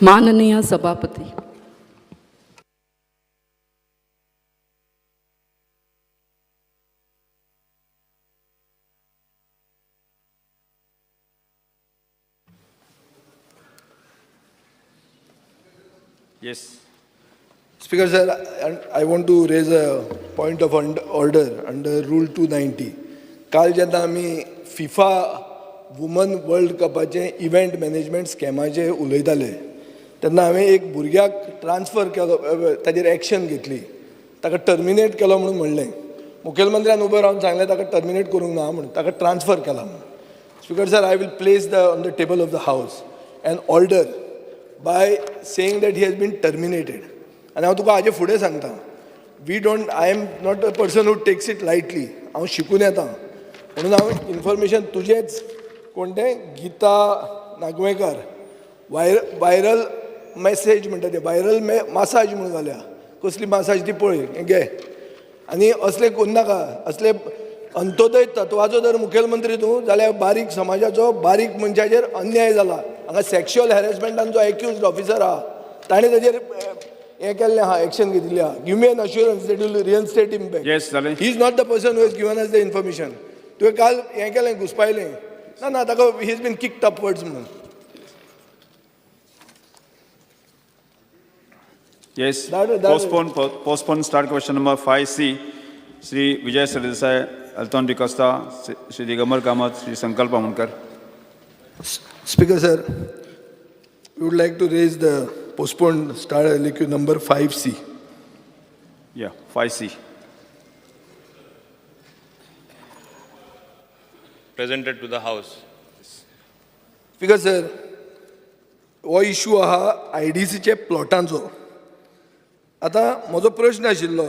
माननीय सभापती, Yes. Speaker sir, I want to raise a point of order under Rule 290. काल जेन्ना आमी फिफा वुमन वर्ल्ड कपाचे इव्हेंट मॅनेजमेंट स्कॅमाचे उलयताले तेन्ना हांवें एक भुरग्याक ट्रान्सफर केलो, ताजेर एक्शन घेतली, ताका टर्मिनेट केलो म्हणून म्हणलें. मुखेलमंत्र्यान उबो रावन सांगलें ताका टर्मिनेट करूंक ना म्हणून, ताका ट्रान्सफर केला म्हणून. Speaker sir, I will place on the table of the House an order by saying that he has been terminated. And हांव तुका हाजे फुडें सांगता, I am not a person who takes it lightly. हांव शिकून येता म्हणून हांव इन्फॉर्मेशन तुजेच कोण तें गीता नागवेकर वायरल मॅसेज म्हणटा तें वायरल मसाज म्हणून घाल्या. कसली मसाज ती पळय घे. आनी असले करूं नाका. असले अंत्योदय तत्वाचो जर मुखेलमंत्री तूं जाल्यार बारीक समाजाचो बारीक मनशाचेर अन्याय जाला. हांगा सेक्शुअल हॅरेसमेंटांचो एक्युज्ड ऑफिसर आहा, ताणें ताजेर हें केल्लें आहा, एक्शन घेतिल्ली आहा. Give me an assurance that will reinstate him back. Yes, जालें. He is not the person who has given us the information. तुवें काल हें केलें, घुसपायलें. ना ताका he is been kicked upwards म्हणून. Yes. Postpone start question number 5C. Shri Vijay Sardesai, Alton Dicosta, Shri Digamar Kamath, Shri Sankalp Amunkar. Speaker sir, we would like to raise the postponed start LQ number 5C. Yeah, 5C. Presented to the House. Speaker sir, हो issue आहा IDCचे प्लॉटांचो. आतां म्हजो प्रश्न आशिल्लो,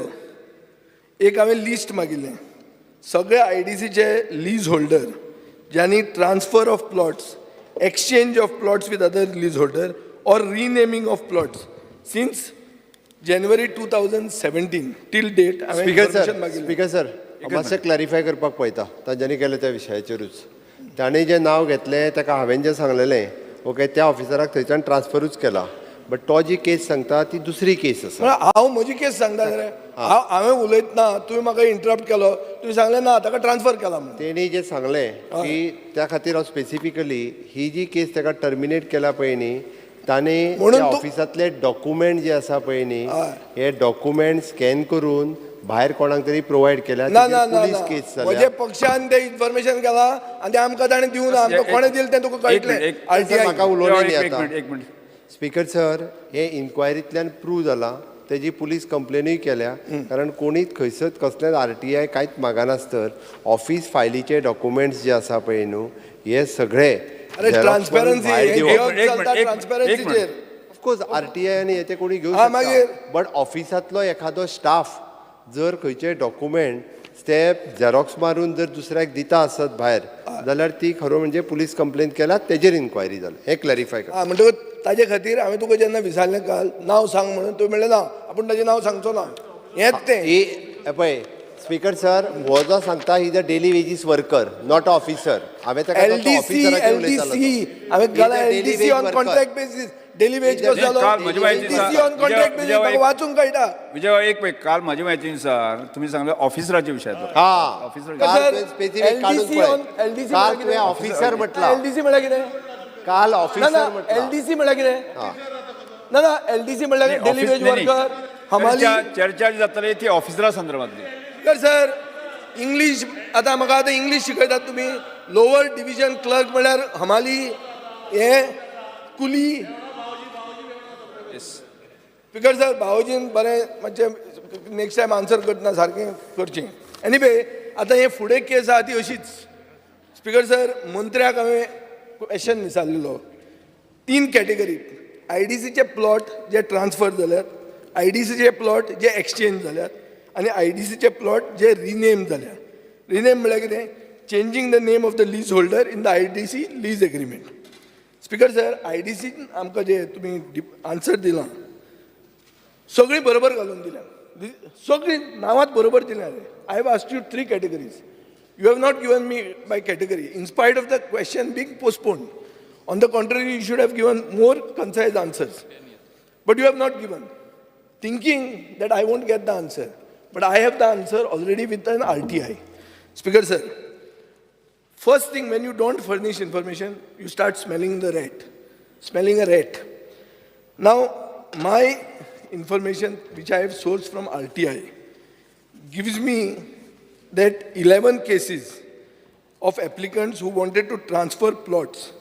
एक हांवें list मागिल्लें सगळे IDCचे lease holder ज्यांनी transfer of plots, exchange of plots with other lease holder or renaming of plots since January 2017 till date. Speaker sir, मातशें क्लॅरिफाय करपाक पळयता तांच्यांनी केलें त्या विशयाचेरूच. ताणें जें नांव घेतलें ताका हांवें जें सांगलेलें ओके त्या ऑफिसराक थंयच्यान ट्रान्सफरूच केला. बट तो जी केस सांगता ती दुसरी केस आसा. हांव म्हजी केस सांगता रे, हांवें उलयतना तुवें म्हाका इंटरप्ट केलो, तुवें सांगलें ना ताका ट्रान्सफर केला म्हणून. तेणी जें सांगलें की त्या खातीर हांव स्पेसिफिकली ही जी केस ताका टर्मिनेट केला पळय न्ही, ताणें ऑफिसांतले डॉक्युमेंट जे आसा पळय न्ही, हे डॉक्युमेंट स्कॅन करून भायर कोणाक तरी प्रोवायड केल्या. पुलीस केस जाल्या. म्हजे पक्षान तें इन्फॉर्मेशन केलां आनी तें आमकां ताणें दिवं ना. आमकां कोणें दिलें तें तुका कळटलें. म्हाका उलोवंक न्ही आतां. एक मिनिट. स्पीकर सर, हे इन्क्वायरींतल्यान प्रूव जाला, तेजी पुलीस कंप्लेनूय केल्या. कारण कोणीच खंयसर कसलेच RTI कांयच मागनासतर ऑफिस फायलीचे डॉक्युमेंट्स जे आसा पळय न्हू, हे सगळे ट्रान्सपरन्सी ऑफकोर्स RTI आनी हेचे कोणी घेवंक शकता. बट ऑफिसांतलो एखादो स्टाफ जर खंयचे डॉक्युमेंट ते झेरॉक्स मारून जर दुसऱ्याक दिता आसत भायर, जाल्यार ती खरो म्हणजे पुलीस कंप्लेन केल्या, तेजेर इन्क्वायरी जाली. हे क्लॅरिफाय कर. म्हणटकूच ताजे खातीर हांवें तुका जेन्ना विचारलें काल नांव सांग म्हणून, तुवें म्हणलें ना आपूण ताजें नांव सांगचो ना. हेंच तें पळय स्पीकर सर, हो जो सांगता ही the daily wages worker not officer. हांवें ताका LDC हांवें घाला LDC on contract basis. Daily wage कसो जालो, LDC ऑन कॉन्ट्रॅक्ट बेसीस म्हाका वाचूंक कळटा. विजय एक मिनिट, काल म्हजे म्हायतीनुसार तुम्ही सांगले ऑफिसराच्या विशयाचो. ऑफिसर म्हटला. LDC म्हळ्यार कितें? काल ऑफिसर म्हटला. LDC म्हळ्यार कितें? ना LDC म्हळ्यार डेली वेज वर्कर हमाली. चर्चा जी जातली ती ऑफिसरा संदर्भातली. सर इंग्लीश आतां म्हाका आतां इंग्लीश शिकयतात तुमी. लोवर डिव्हिजन क्लर्क म्हळ्यार हमाली, हे कुली. स्पीकर सर, भावजीन बरें मातशें नेक्स्ट टायम आन्सर करतना सारकें करचें. एनीवे, आतां हे फुडें केस आहा ती अशीच. स्पीकर सर, मंत्र्याक हांवें क्वेश्चन विचारलेलो 3 कॅटेगरी. IDCचे प्लॉट जे ट्रान्सफर जाल्यात, IDCचे प्लॉट जे एक्सचेंज जाल्यात, आनी IDCचे प्लॉट जे रिनेम जाल्या. रिनेम म्हळ्यार कितें? Changing the name of the lease holder in the IDC lease agreement. Speaker sir, IDC आमकां जे तुमी आन्सर दिलां सगळीं बरोबर घालून दिल्या, सगळीं नांवांत बरोबर दिल्या. I have asked you 3 categories. You have not given me by category. In spite of the question being postponed, On the contrary, you should have given more concise answers. But you have not given, thinking that I won't get the answer. But I have the answer already with an RTI. Speaker sir, first thing, when you don't furnish information, you start smelling the rat, smelling a rat. Now, my information, which I have sourced from RTI, gives me that 11 cases of applicants who wanted to transfer plots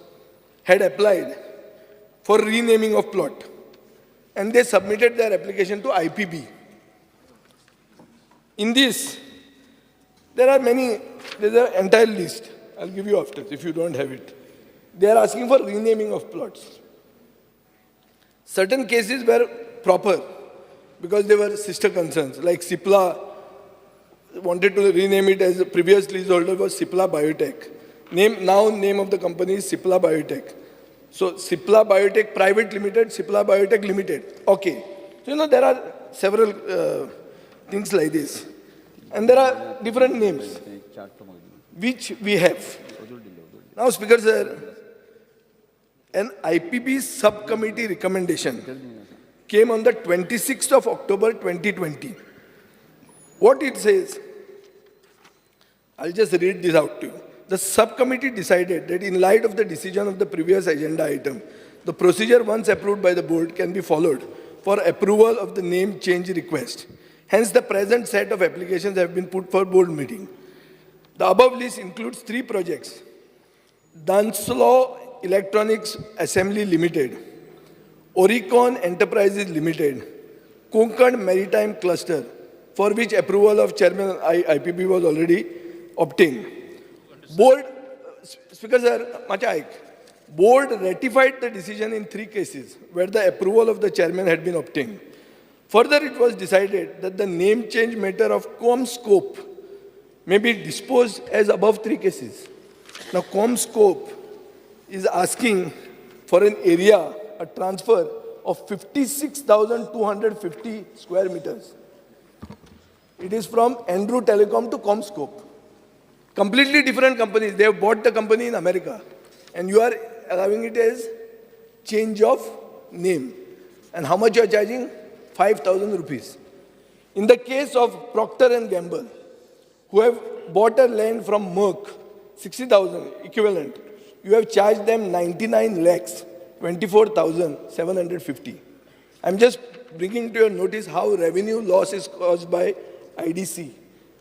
had applied for renaming of plot, and they submitted their application to IPB. In this, there are many, there's an entire list. I'll give you after, if you don't have it. They are asking for renaming of plots. Certain cases were proper because they were sister concerns, like Cipla wanted to rename it as the previous leaseholder was Cipla Biotech. Name of the company is Cipla Biotech. So Cipla Biotech Private Limited, Cipla Biotech Limited. Okay. So, there are several things like this. And there are different names, which we have. Now, Speaker Sir, an IPB subcommittee recommendation came on the 26th of October 2020. What it says, I'll just read this out to you. The subcommittee decided that in light of the decision of the previous agenda item, the procedure once approved by the board can be followed for approval of the name change request. Hence, the present set of applications have been put for board meeting. The above list includes 3 projects: Dunslow Electronics Assembly Limited, Oricon Enterprises Limited, Konkan Maritime Cluster, for which approval of Chairman IPB was already obtained. Board, Speaker Sir, Board ratified the decision in 3 cases where the approval of the Chairman had been obtained. Further, it was decided that the name change matter of ComScope may be disposed as above 3 cases. Now, ComScope is asking for an area, a transfer of 56,250 square meters. It is from Andrew Telecom to ComScope. Completely different companies. They have bought the company in America. And you are allowing it as change of name. And how much you are charging? 5,000 rupees. In the case of Procter & Gamble, who have bought a land from Merck, 60,000 equivalent, you have charged them 99 lakhs, 24,750. I'm just bringing to your notice how revenue loss is caused by IDC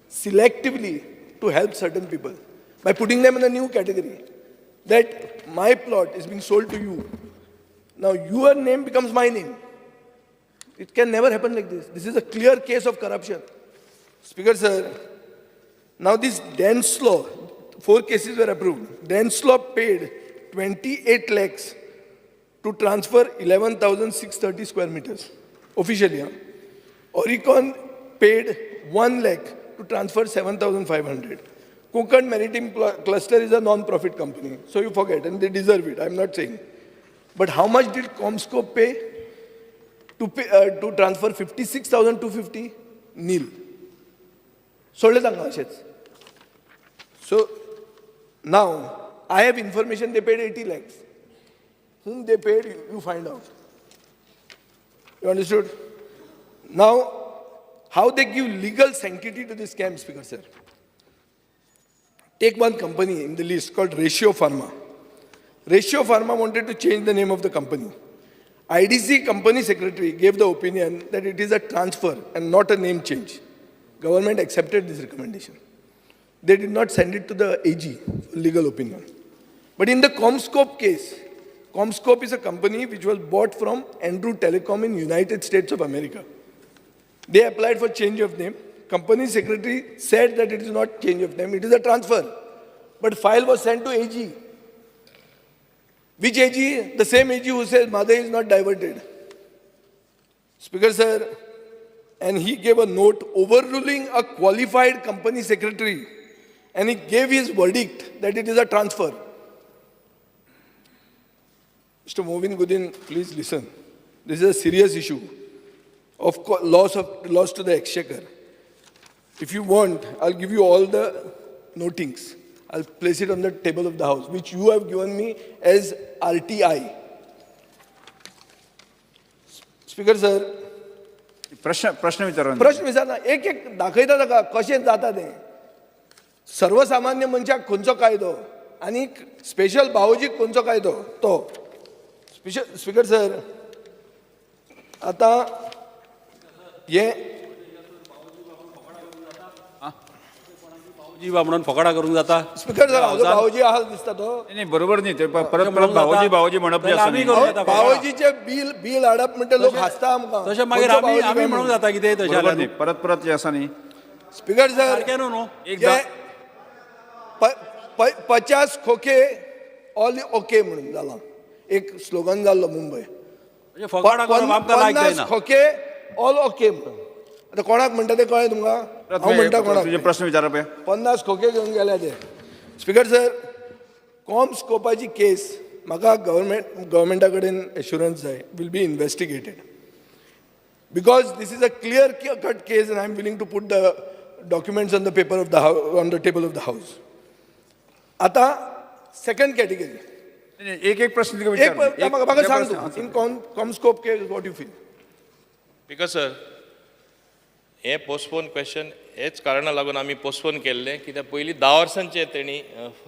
selectively to help certain people by putting them in a new category. That my plot is being sold to you. Now your name becomes my name. It can never happen like this. This is a clear case of corruption. Speaker Sir, now this Dunslow, 4 cases were approved. Dunslow paid 28 lakhs to transfer 11,630 square meters, officially. Oricon paid 1 lakh to transfer 7,500. Konkan Maritime Cluster is a non-profit company, so you forget, and they deserve it, I'm not saying. But how much did ComScope pay to transfer 56,250? Nil. So now, I have information they paid 80 lakhs. Whom they paid, you find out. You understood? Now, how they give legal sanctity to this scam, Speaker Sir. Take one company in the list called Ratio Pharma. Ratio Pharma wanted to change the name of the company. IDC company secretary gave the opinion that it is a transfer and not a name change. Government accepted this recommendation. They did not send it to the AG for legal opinion. But in the ComScope case, ComScope is a company which was bought from Andrew Telecom in United States of America. They applied for change of name. Company secretary said that it is not change of name, it is a transfer. But file was sent to AG. Which AG? The same AG who says Mother is not diverted. Speaker Sir, and he gave a note overruling a qualified company secretary, and he gave his verdict that it is a transfer. Mr. Movin Goodin, please listen. This is a serious issue of loss to the exchequer. If you want, I'll give you all the notings. I'll place it on the table of the House, which you have given me as RTI. Speaker sir, प्रश्न विचारा. प्रश्न विचारना, एक एक दाखयता ताका कशें जाता तें. सर्वसामान्य मनशाक खंयचो कायदो आनी स्पेशल भावोजीक खंयचो कायदो तो. स्पीकर सर, आतां हे जीवा म्हणून फकाडा करूंक जाता. स्पीकर सर, हाजो भावोजी आहा दिसता तो. नाही बरोबर नाही ते परत भावोजी म्हणप आमी करूं येता. भावोजीचे बिल हाडप म्हणटा लोक हासता आमकां. तशें मागीर आमी म्हणूंक जाता कितें तशें बरोबर नाही परत जे आसा न्ही. स्पीकर सर, सारकें न्हू. जे 50 खोके ऑल ओके म्हणून जाला, एक स्लोगन जाल्लो मुंबय. म्हणजे फकाडा करप आमकां लायक 50 जायना. खोके ऑल ओके म्हणून. आता कोणाक म्हणटा ते कळ्ळें तुमकां? हांव म्हणटा कोणाक. तुझे प्रश्न विचारा पळय. 50 खोके घेवन गेले ते. स्पीकर सर, कॉमस्कोपाची केस म्हाका गव्हर्मेंटा कडेन एश्युरन्स जाय will be investigated, because this is a clear cut case and I am willing to put the documents on the paper of the on the table of the house. आता second category, एक प्रश्न तुका एक विचार. म्हाका सांग तूं, in Comscope case what you feel? Because sir हे पोस्टपोन क्वेश्चन हेच कारणां लागून आमी पोस्टपोन केल्ले, कित्याक पयलीं 10 वर्सांचे तेणी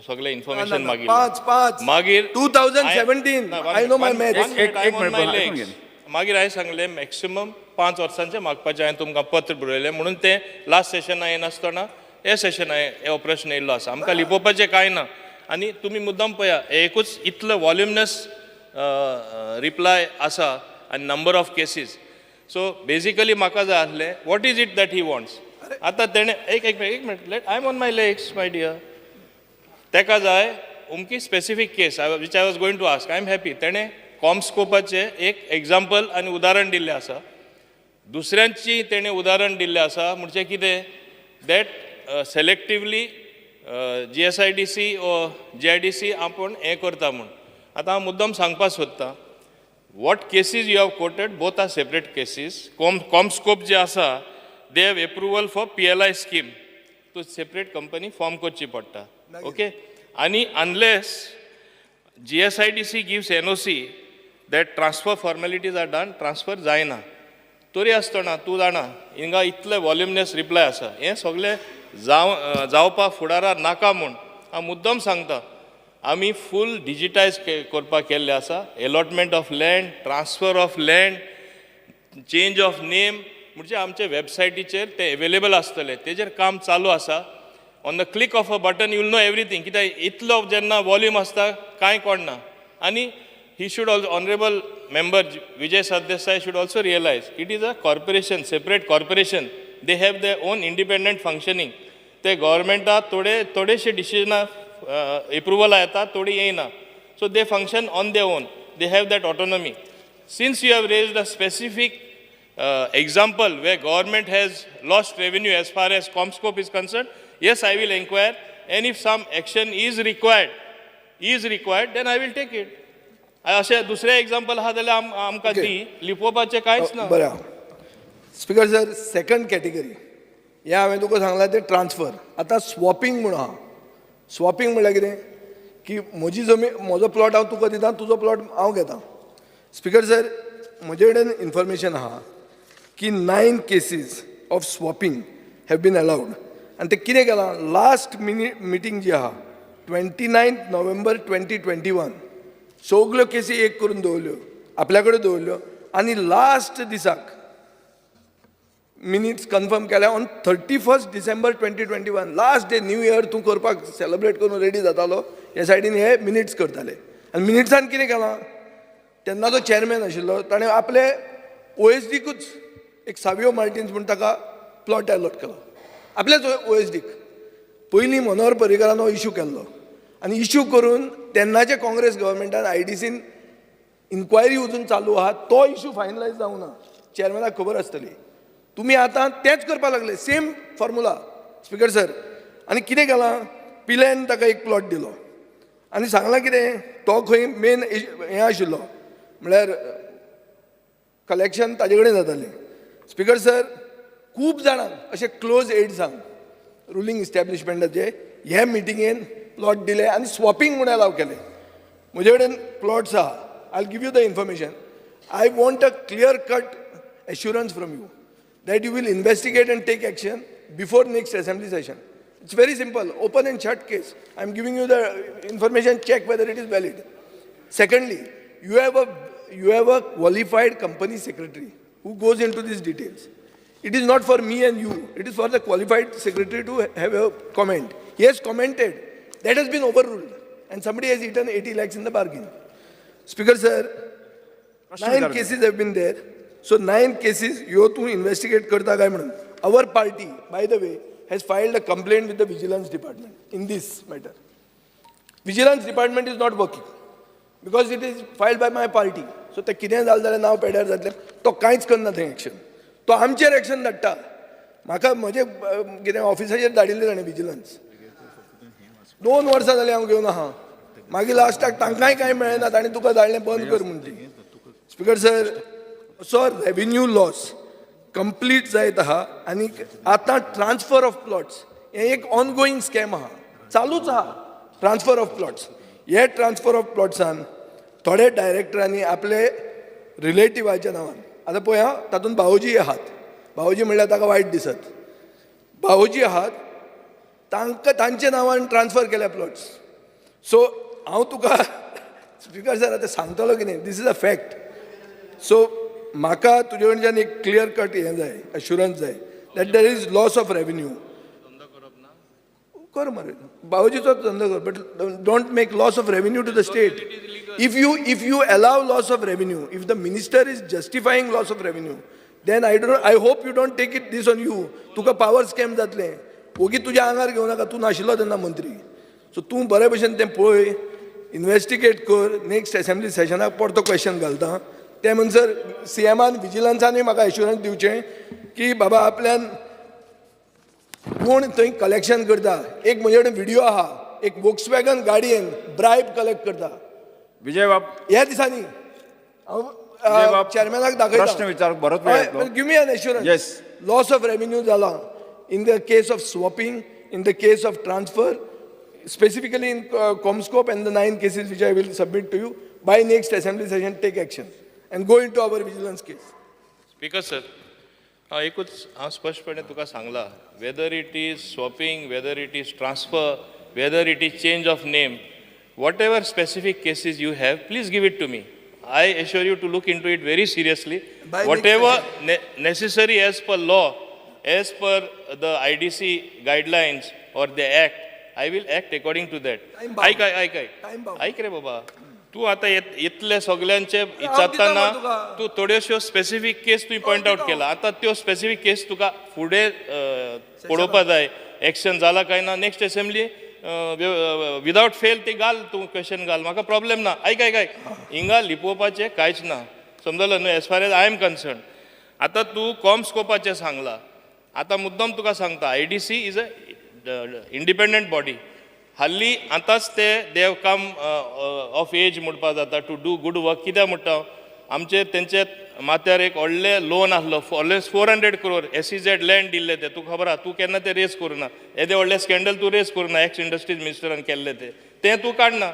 सगळे इन्फॉर्मेशन पांच मागीर 2017 आय नो माय मॅथ्स. मागीर हांवें सांगलें मॅक्सिमम 5 वर्सांचे मागपाचें. हांवें तुमकां पत्र बरयलें म्हणून तें लास्ट सेशना येनासतना हे सेशन हे प्रश्न येयल्लो आसा. आमकां लिपोवपाचें कांय ना. आनी तुमी मुद्दाम पळया, एकूच इतलो वॉल्युमिनस रिप्लाय आसा आनी number of cases. So basically म्हाका जाय आसलें what is it that he wants. आतां तेणें एक minute let I am on my legs my dear. तेका जाय उमकी specific case which I was going to ask. I am happy तेणें कॉमस्कोपाचें एक एग्जाम्पल आनी उदाहरण दिल्लें आसा. दुसऱ्यांची तेणें उदाहरण दिल्लें आसा म्हणजे कितें दॅट सेलेक्टिवली GSIDC ओ GIDC आपण हें करता म्हूण. आतां हांव मुद्दम सांगपाक सोदतां, what cases you have quoted both are separate cases. CommScope जे आसा they have approval for PLI scheme. तो सेपरेट कंपनी फॉर्म करची पडटा. ओके. आनी unless GSIDC gives NOC that transfer formalities are done, transfer जायना. तरी आसतना तूं जाणा हिंगा इतले वॉल्युमिनस रिप्लाय आसा. हें सगळें जावपा फुडारार नाका म्हूण हांव मुद्दम सांगता. आमी फूल डिजिटायज करपाक केल्लें आसा. Allotment of land, transfer of land, change of name म्हणजे आमचे वेबसायटीचेर ते अवेलेबल आसतले. तेजेर काम चालू आसा. On the click of a button you will know everything. कित्याक इतलो जेन्ना वॉल्यूम आसता कांय कळना. आनी he should also, honorable member Vijay Sardesai should also realize it is a corporation, separate corporation. They have their own independent functioning. They government थोडेशे decision approval येतात, थोडी येयना. So they function on their own. They have that autonomy. Since you have raised a specific example where government has lost revenue as far as Comscope is concerned, yes, I will inquire, and if some action is required, then I will take it. अशें दुसरें example आहा जाल्यार आमकां दी. लिपोवपाचें कांयच ना. बरें. Speaker sir, second category हें हांवें तुका सांगलां तें ट्रान्सफर. आतां स्वॉपिंग म्हणून आहा. स्वॉपिंग म्हणल्यार कितें की म्हजी जमीन, म्हजो प्लॉट हांव तुका दितां, तुजो प्लॉट हांव घेतां. स्पीकर सर, म्हजे कडेन इन्फॉर्मेशन आहा की 9 cases of swapping have been allowed. आनी ते कितें केलां, लास्ट मिटींग जी आहा 29 नोव्हेंबर 2021 सगल्यो केसी एक करून दवरल्यो, आपल्या कडेन दवरल्यो. आनी लास्ट दिसाक मिनिट्स कन्फर्म केल्या on 31 December 2021. Last day, new year तूं करपाक सेलिब्रेट करून रेडी जातालो, हे सायडीन हे मिनिट्स करताले. आनी मिनिट्सान कितें केलां, तेन्ना जो चॅरमॅन आशिल्लो ताणें आपले OSDकूच एक सावियो मार्टिन्स म्हूण ताका प्लॉट अलॉट केलो. आपल्याच OSDक पयलीं मनोहर पर्रीकरान हो इश्यू केल्लो. आनी इश्यू करून तेन्नाचे काँग्रेस गव्हर्मेंटान IDCन इन्क्वायरी अजून चालू आहा. तो इश्यू फायनलायज जावं ना. चॅरमॅनाक खबर आसतली. तुमी आतां तेंच करपाक लागले, सेम फॉर्मुला. स्पीकर सर, आनी कितें केलां, पिलेन ताका एक प्लॉट दिलो आनी सांगलां कितें, तो खंय मेन हें आशिल्लो म्हळ्यार कलेक्शन ताजे कडेन जातालें. स्पीकर सर, खूब जाणांक अशे क्लोज एड्सांक रुलींग इस्टॅब्लिशमेंटाचे हे मिटिंगेन प्लॉट दिले आनी स्वॉपिंग म्हणून अलाव केले. म्हजे कडेन प्लॉट्स आहा. I give you the information. I want a clear cut assurance from you that you will investigate and take action before next assembly session. It's very simple, open and shut case. I'm giving you the information, check whether it is valid. Secondly, you have a qualified company secretary who goes into these details. It is not for me and you, it is for the qualified secretary to have a comment. He has commented. That has been overruled and somebody has eaten 80 lakhs in the bargain. Speaker sir, 9 cases have been there. So 9 cases, you have to investigate karta kai म्हणून. Our party, by the way, has filed a complaint with the Vigilance Department in this matter. Vigilance Department is not working because it is filed by my party. So ते कितें जालें जाल्यार नांव पेड्यार जातलें तो कांयच करना थंय एक्शन. तो आमचेर एक्शन धाडटा. म्हाका म्हजे कितें ऑफिसाचेर धाडिल्लें ताणें विजिलन्स. 2 वर्सां जालीं हांव घेवन आहा. मागीर लास्टाक तांकांय कांय मेळना ताणें तुका धाडलें बंद कर म्हणून ती. Speaker sir, so revenue loss complete जायत आहा आनी आतां ट्रान्सफर ऑफ प्लॉट्स हें एक ऑनगोईंग स्कॅम आहा, चालूच आहा. ट्रान्सफर ऑफ प्लॉट्स, हे ट्रान्सफर ऑफ प्लॉट्सान थोडे डायरेक्टरांनी आपले रिलेटिव्हाच्या नांवान, आतां पळय हां, तातूंत भावोजी आहात. भावोजी म्हणल्यार ताका वायट दिसत. भावोजी आहात, तांचे नांवान ट्रान्सफर केल्या प्लॉट्स. सो हांव तुका स्पीकर सर आतां सांगतलो कितें, this is a fact. So म्हाका तुजे कडच्यान एक क्लियर कट हें जाय, अश्युरन्स जाय that there is loss of revenue. कर मरे, भावजीचोच धंदो कर, but don't make loss of revenue to the state. If you allow loss of revenue, if the minister is justifying loss of revenue, then I hope you don't take it this on you. Tuka power scam जातले, ओगी तुज्या आंगार घेवं नाका, तूं नाशिल्लो तेन्ना मंत्री. सो तूं बरे भशेन तें पळय, इन्व्हेस्टिगेट कर. नेक्स्ट असेंब्ली सेशनाक परतो क्वेश्चन घालता. ते म्हणसर सीएमान विजिलन्सानूय म्हाका एश्युरन्स दिवचें की बाबा आपल्यान कोण थंय कलेक्शन करता. एक म्हजे कडेन व्हिडिओ आहा, एक वॉक्सवॅगन गाडयेन ब्रायब कलेक्ट करता. विजय बाब, ह्या दिसांनी हांव चेअरमॅनाक दाखयता. प्रश्न विचार बरोच वेळ येतलो. Give me an assurance. Loss of revenue जाला in the case of swapping, in the case of transfer, specifically in Comscope and the 9 cases which I will submit to you. By next assembly session, take action and go into our vigilance case. Speaker sir, हांव एकूच स्पश्टपणे तुका सांगला, weather it is swapping, weather it is transfer, weather it is change of name, whatever specific cases you have, please give it to me. I assure you to look into it very seriously. Whatever necessary as per law, as per the IDC guidelines or the act, I will act according to that. ऐक रे बाबा, तू आता इतले सगळ्यांचे विचारताना तू थोड्योश्यो specific केस तुवें point out केला. आता त्यो स्पेसिफिक केस तुका फुडें पळोवपा जाय, एक्शन जाला काय ना. नेक्स्ट असेंब्ली विदाउट फेल ते घाल, तूं क्वेश्चन घाल, म्हाका प्रॉब्लेम ना. ऐक हिंगा लिपोवपाचें कांयच ना, समजलो न्हू, age far age I am concern. आतां तूं कॉमस्कोपाचें सांगलां, आतां मुद्दम तुका सांगता, IDC is a independent body. हाल्ली आतांच ते देव कम ऑफ एज म्हणपा जाता टू डू गूड वर्क. कित्याक म्हणटा, आमचे तेंचे माथ्यार एक व्हडलें लोन आसलो, ऑलमोस्ट 400 crore SEZ लँड दिल्ले ते. तुका खबर आहा, तूं केन्ना ते रेज करूना. येदे व्हडलें स्कॅन्डल तूं रेज करूना, एक्स इंडस्ट्रीज मिनिस्टरान केल्ले ते तूं काडना.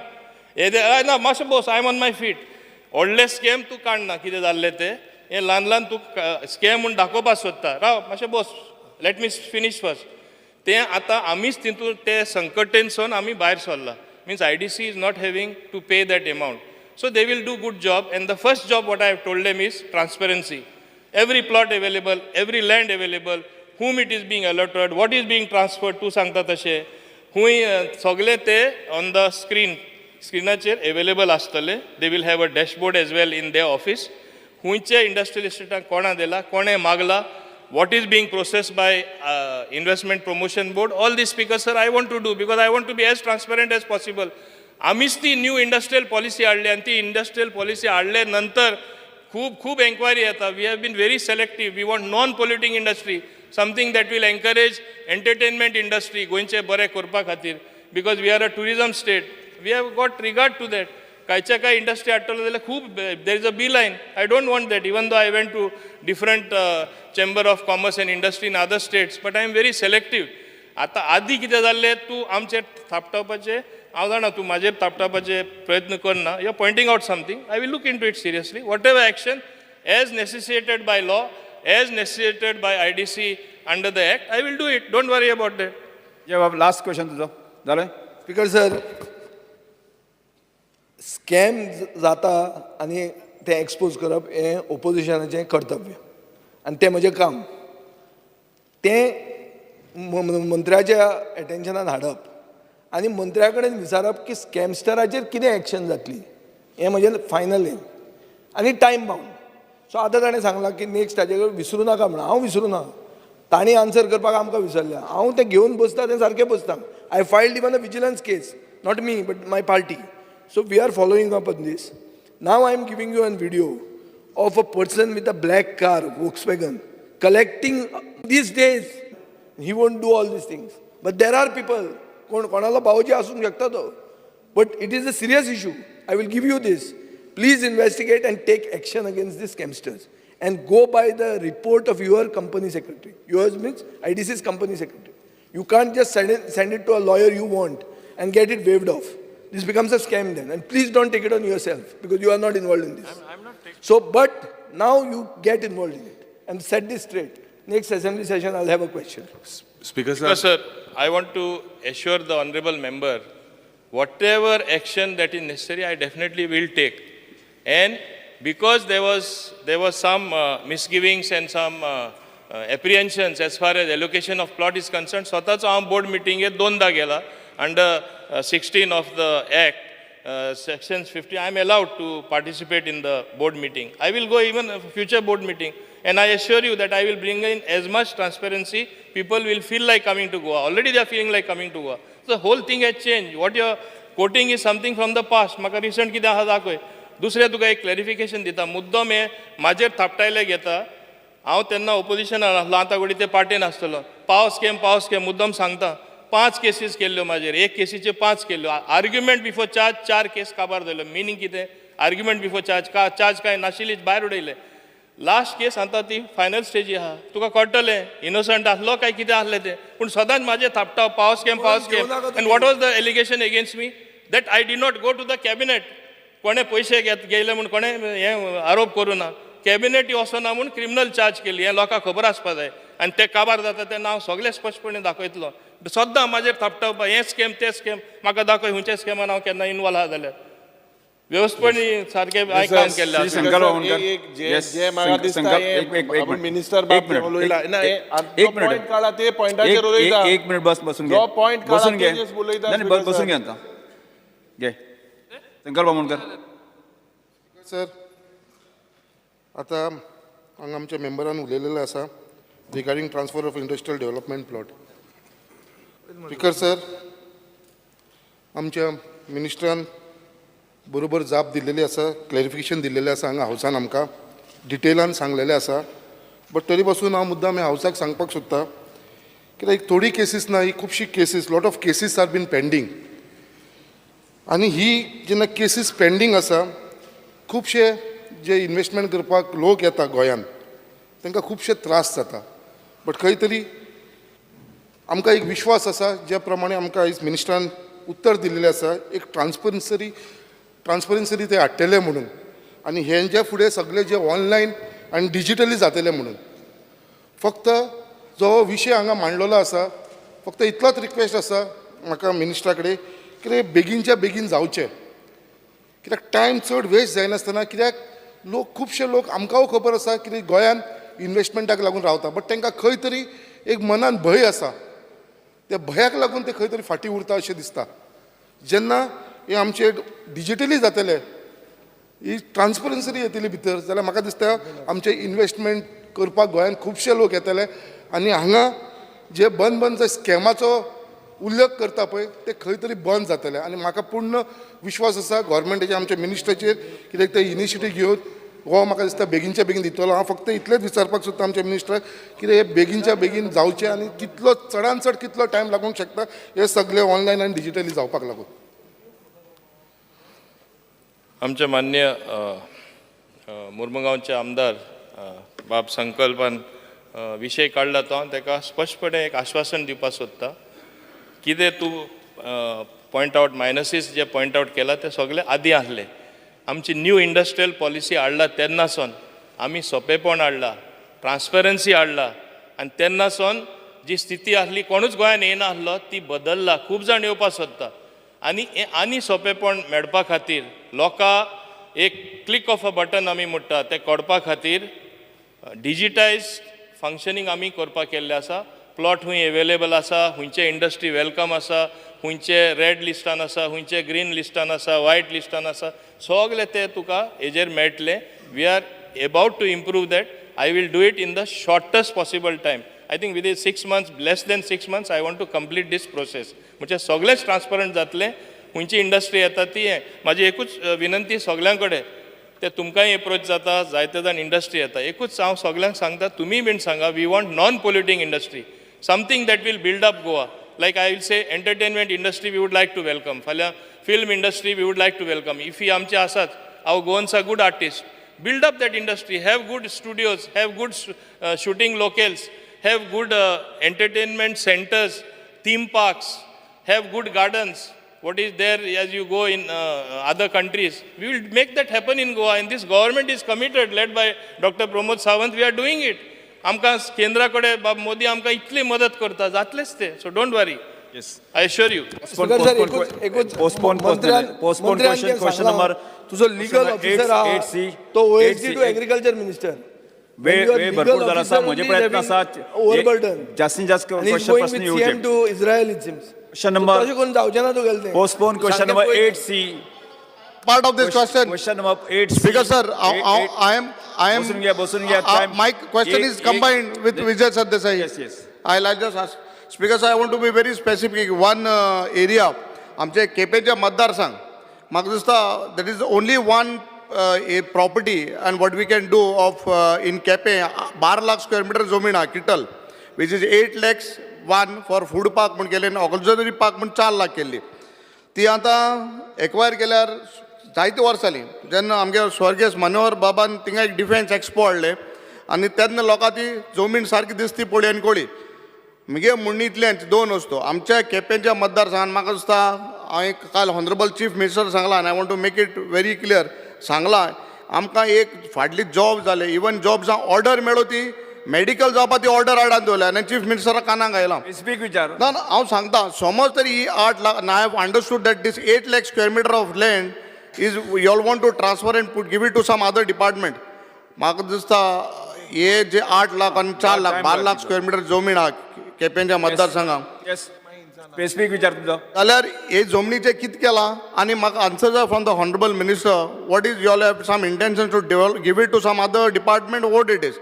येदे ना मातशें बोस, I am on my feet. व्हडले स्कॅम तूं काडना, कितें जाल्लें तें. हें ल्हान ल्हान तूं स्कॅम म्हूण दाखोवपाक सोदता. राव मातशें बोस, लेट मी फिनीश फर्स्ट. तें आतां आमीच तितून ते संकटेनसून आमी भायर सरला. Means IDC is not having to pay that amount. So they will do good job, and the first job what I have told them is transparency. Every plot available, every land available, whom it is being allotted, what is being transferred to सांगता तशें. हुंय सगळे ते on the स्क्रीनाचेर available आसतले. They will have a dashboard as well in their office. हुंयचे industrial इस्टेटाक कोणा दिला, कोणे मागला, what is being processed by investment promotion board. All these speakers, sir, I want to do because I want to be as transparent as possible. आम्हीच ती new industrial policy हाडली, आणि ती इंडस्ट्रियल पॉलिसी हाडले नंतर खूप एन्क्वायरी येता. We have been very selective. We want non polluting industry, something that will encourage entertainment industry गोंयचे बरें करपा खातीर. Because we are a tourism state, we have got regard to that. कांयच्या काय इंडस्ट्री हाडटलो जाल्यार खूब there is a be lion. I don't want that, even though I went to different chamber of commerce and industry in other states, but I am very सेलेक्टिव्ह. आतां आदी कितें जाल्लें तूं आमचेर थापटावपाचें हांव जाणा तूं म्हाजेर थापटावपाचे प्रयत्न करना you are pointing out something I will look into it seriously whatever action as necessitated by law as necessitated by IDC under the act I will do it don't worry about that. जवाब last question तुझो जालें. Speaker sir scam जाता आनी ते expose करप हें ओपोजिशनाचें कर्तव्य आनी तें म्हजें काम. तें मंत्र्याच्या एटेन्शनान हाडप आनी मंत्र्या कडेन विचारप की स्कॅमस्टराचेर कितें एक्शन जातली हें म्हजें फायनल एम आनी टायम बाउंड. सो आतां ताणें सांगलां की नेक्स्ट हाजे कडेन विसरूं नाका म्हणून हांव विसरूं ना. तांणी आन्सर करपाक आमकां विसरल्या हांव तें घेवन बसता तें सारकें बसता. I filed even a vigilance case not me but my party. So we are following up on this. Now I am giving you a video of a person with a black car, Volkswagen, collecting these days. He won't do all these things. But there are people, कोणाला भावजी आसूंक शकता तो. But it is a serious issue. I will give you this. Please investigate and take action against these scamsters. And go by the report of your company secretary. Yours means IDC's company secretary. You can't just send it to a lawyer you want and get it waived off. This becomes a scam then. And please don't take it on yourself because you are not involved in this. I'm not taking. So, but now you get involved in it and set this straight. Next assembly session, I'll have a question. Speaker sir. Because, sir, I want to assure the honorable member, whatever action that is necessary, I definitely will take. And because there was some misgivings and some apprehensions as far as allocation of plot is concerned, स्वतःच हांव board meeting दोनदा गेला under 16 of the Act, sections 50, I am allowed to participate in the board meeting. I will go even a future board meeting, and I assure you that I will bring in as much transparency. People will feel like coming to Goa. Already they are feeling like coming to Goa. So the whole thing has changed. What you are quoting is something from the past. म्हाका recent कितें आहा दाखय. दुसरें तुका एक clarification दिता. मुद्दम हे म्हाजेर थापटायले घेता. हांव तेन्ना ओपोजिशनान आसलो, आतां घडी ते पार्टेन आसतलो. पाव स्कॅम मुद्दम सांगता. 5 केसीस केल्ल्यो म्हाजेर, एक केसीचे 5 केल्ल्यो. आर्ग्युमेंट बिफोर चार्ज 4 केस काबार जाल्यो. मिनींग कितें? आर्ग्युमेंट बिफोर चार्ज काय नाशिल्ली भायर उडयले. लास्ट केस आतां ती फायनल स्टेजी आहा. तुका कळटलें इनोसंट आसलो काय कितें आसलें तें. पूण सदांच म्हाजेर थापटाव पाव scam. And what was the allegation against me that I did not go to the cabinet. कोणे पयशे गेले म्हूण कोणे हें आरोप करूं ना. कॅबिनेट वचना म्हूण क्रिमिनल चार्ज केली. हें लोकांक खबर आसपा जाय. आनी ते काबार जाता तेन्ना हांव सगळें स्पश्टपणे दाखयतलो. सद्दां म्हाजेर थापटावपा हें स्कॅम तें स्कॅम म्हाका दाखय खंयच्या स्कॅमान हांव केन्ना इनवॉल्व आहा जाल्यार. व्यवस्थपणे सारकें हांवें काम केल्लें आसा. संकल्प बावनकर. जे म्हाका दिसता आपण मिनिस्टर बाब उलयला ना एक पॉइंट काढा ते पॉइंटाचेर उलयता. एक मिनिट बसून घे. जो पॉइंट काढा बसून घे. ते जे उलयता. नाही बसून घे आता. घे संकल्प बावनकर. सर आतां हांगा आमच्या मेंबरान उलयलेलें आसा regarding transfer of industrial development plot. Speaker sir आमच्या मिनिस्टरान बरोबर जाप दिल्लेली आसा, क्लॅरिफिकेशन दिल्लेलें आसा हांगा हावसान आमकां डिटेलान सांगलेलें आसा. बट तरी पासून हांव मुद्दाम हावसाक सांगपाक सोदतां कित्याक थोडी केसीस ना, ही खुबशी cases, lot of cases are been pending. आनी ही जेन्ना केसीस पेंडींग आसा खुबशे जे इन्वेस्टमेंट करपाक लोक येता गोंयांत तांकां खुबशे त्रास जाता. बट खंय तरी आमकां एक विश्वास आसा ज्या प्रमाणे आमकां आयज मिनिस्टरान उत्तर दिल्लेलें आसा एक ट्रान्सपरन्सी ते हाडटले म्हणून. आनी हेंच्या फुडें सगळें जे ऑनलायन आनी डिजिटली जातलें म्हणून. फक्त जो विशय हांगा मांडलेलो आसा फक्त इतलोच रिक्वेस्ट आसा म्हाका मिनिस्टरा कडेन कितें बेगीनच्या बेगीन जावचें. कित्याक टायम चड वेस्ट जायनासतना कित्याक खुबशे लोक आमकांय खबर आसा कितें गोंयांत इन्वेस्टमेंटाक लागून रावता. बट तांकां खंय तरी एक मनान भंय आसा. त्या भंयाक लागून ते खंय तरी फाटीं उरता अशें दिसता. जेन्ना हे आमचे डिजिटली जातले, ही ट्रान्सपरन्सी येतली भितर जाल्यार म्हाका दिसता आमचे इन्वेस्टमेंट करपाक गोंयांत खुबशे लोक येतले. आनी हांगा जे बंद जे स्कॅमाचो उल्लेख करता पळय ते खंय तरी बंद जातले. आनी म्हाका पूर्ण विश्वास आसा गव्हर्मेंटाचेर आमच्या मिनिस्टराचेर कित्याक ते इनिशिएटीव घेवन हो म्हाका दिसता बेगीनच्या बेगीन दितलो. हांव फक्त इतलेंच विचारपाक सोदता आमच्या मिनिस्टराक कितें हे बेगीनच्या बेगीन जावचें आनी कितलो चडान चड कितलो टायम लागूंक शकता हे सगळें ऑनलायन आनी डिजिटली जावपाक लागून. आमचे माननीय मुर्मुगांवचे आमदार बाब संकल्पान विशय काडला तो हांव ताका स्पश्टपणे एक आश्वासन दिवपाक सोदता कितें तूं पॉयंट आउट मायनसीस जे पॉयंट आउट केला ते सगळे आदी आसले आमची न्यू इंडस्ट्रियल पॉलिसी हाडला तेन्नासून आमी सोंपेपण हाडला ट्रान्सपरन्सी हाडला आनी तेन्नासून जी स्थिती आसली कोणूच गोंयान येना आसलो ती बदलला खूब जाण येवपाक सोदता आनी सोंपेपण मेळपा खातीर लोकां एक क्लिक ऑफ अ बटन आमी म्हणटा ते करपा खातीर डिजिटायज फंक्शनींग आमी करपाक केल्लें आसा प्लॉट हूंय एवेलेबल आसा हुंयचे इंडस्ट्री वेलकम आसा हुंयचे रेड लिस्टान आसा हुंयचे ग्रीन लिस्टान आसा व्हायट लिस्टान आसा सगळे ते तुका हेजेर मेळटले we are about to improve that I will do it in the shortest possible time I think within 6 months less than 6 months I want to complete this process म्हणजे सगळेंच ट्रान्सपरंट जातलें हुंयची इंडस्ट्री येता ती हें म्हाजी एकूच विनंती सगळ्यां कडेन ते तुमकांय एप्रोच जाता जायते जाण इंडस्ट्री येता एकूच हांव सगळ्यांक सांगता तुमी बीन सांगा we want non polluting industry something that will build up Goa like I will say entertainment industry we would like to welcome फाल्यां film industry we would like to welcome if ही आमचे आसात our Goans are good artist build up that industry, have good studios, have good shooting locales, have good entertainment centers, theme parks, have good gardens. What is there as you go in other countries? We will make that happen in Goa, and this government is committed, led by Dr. Pramod Sawant. We are doing it. आमकां केंद्रा कडेन बाब मोदी आमकां इतली मदत करता जातलेच ते so don't worry Yes. I assure you. Postpone question number. तुझो legal officer आहा तो OSD टू एग्रीकल्चर मिनिस्टर वेळ भरपूर जाला आसा म्हजे प्रयत्न आसात ओव्हरबर्डन जास्तीत जास्त क्वेश्चन प्रश्न येवचे to Israel it seems question number तशें कोण जावचें ना तूं गेले postpone question number 8C Part of this question. Question number 8C. Speaker sir, I am. बसून घ्या. Time. My question is combined with Vijay Sardesai. Yes. I'll just ask. Speaker sir, I want to be very specific. One area, आमचे केपेच्या मतदारसंघ. म्हाका दिसता that is only one a property and what we can do of in Kepe 12 lakh square meter जमीन हा kettle which is 8 lakhs one for food park म्हण केले auxiliary park म्हण 4 लाख केल्ली ती आतां एक्वायर केल्यार जायती वर्सां जालीं जेन्ना आमगे स्वर्गीय मनोहर बाबान थिंगा एक डिफेन्स एक्सपो हाडले आनी तेन्ना लोकां ती जमीन सारकी दिसती पळय आनी कोळी म्हगे म्हणणी इतलें दोन वस्तू आमच्या केपेंच्या मतदारसंघान म्हाका दिसता हांवें काल हॉनरेबल चीफ मिनिस्टर सांगला आनी I want to make it very clear सांगलां आमकां एक फाटली जॉब जाले इवन जॉब्सां ऑर्डर मेळो ती मेडिकल जॉबां ती ऑर्डर हाडान दवरल्या आनी चीफ मिनिस्टराक कानाक घायला स्पीक विचार ना हांव सांगता समज तरी ही 8 lakh I have understood that this 8 lakh square meter of land is you all want to transfer and put give it to some other department म्हाका दिसता हे जे 8 लाख आनी 4 लाख 12 लाख स्क्वेअर मिटर जमीन आहा केपेंच्या मतदारसंघाक स्पेसिफिक विचार तुमचो जाल्यार हे जमनीचे कितें केलां आनी म्हाका आन्सर जाय from the honourable minister what is your have some intention to give it to some other department what it is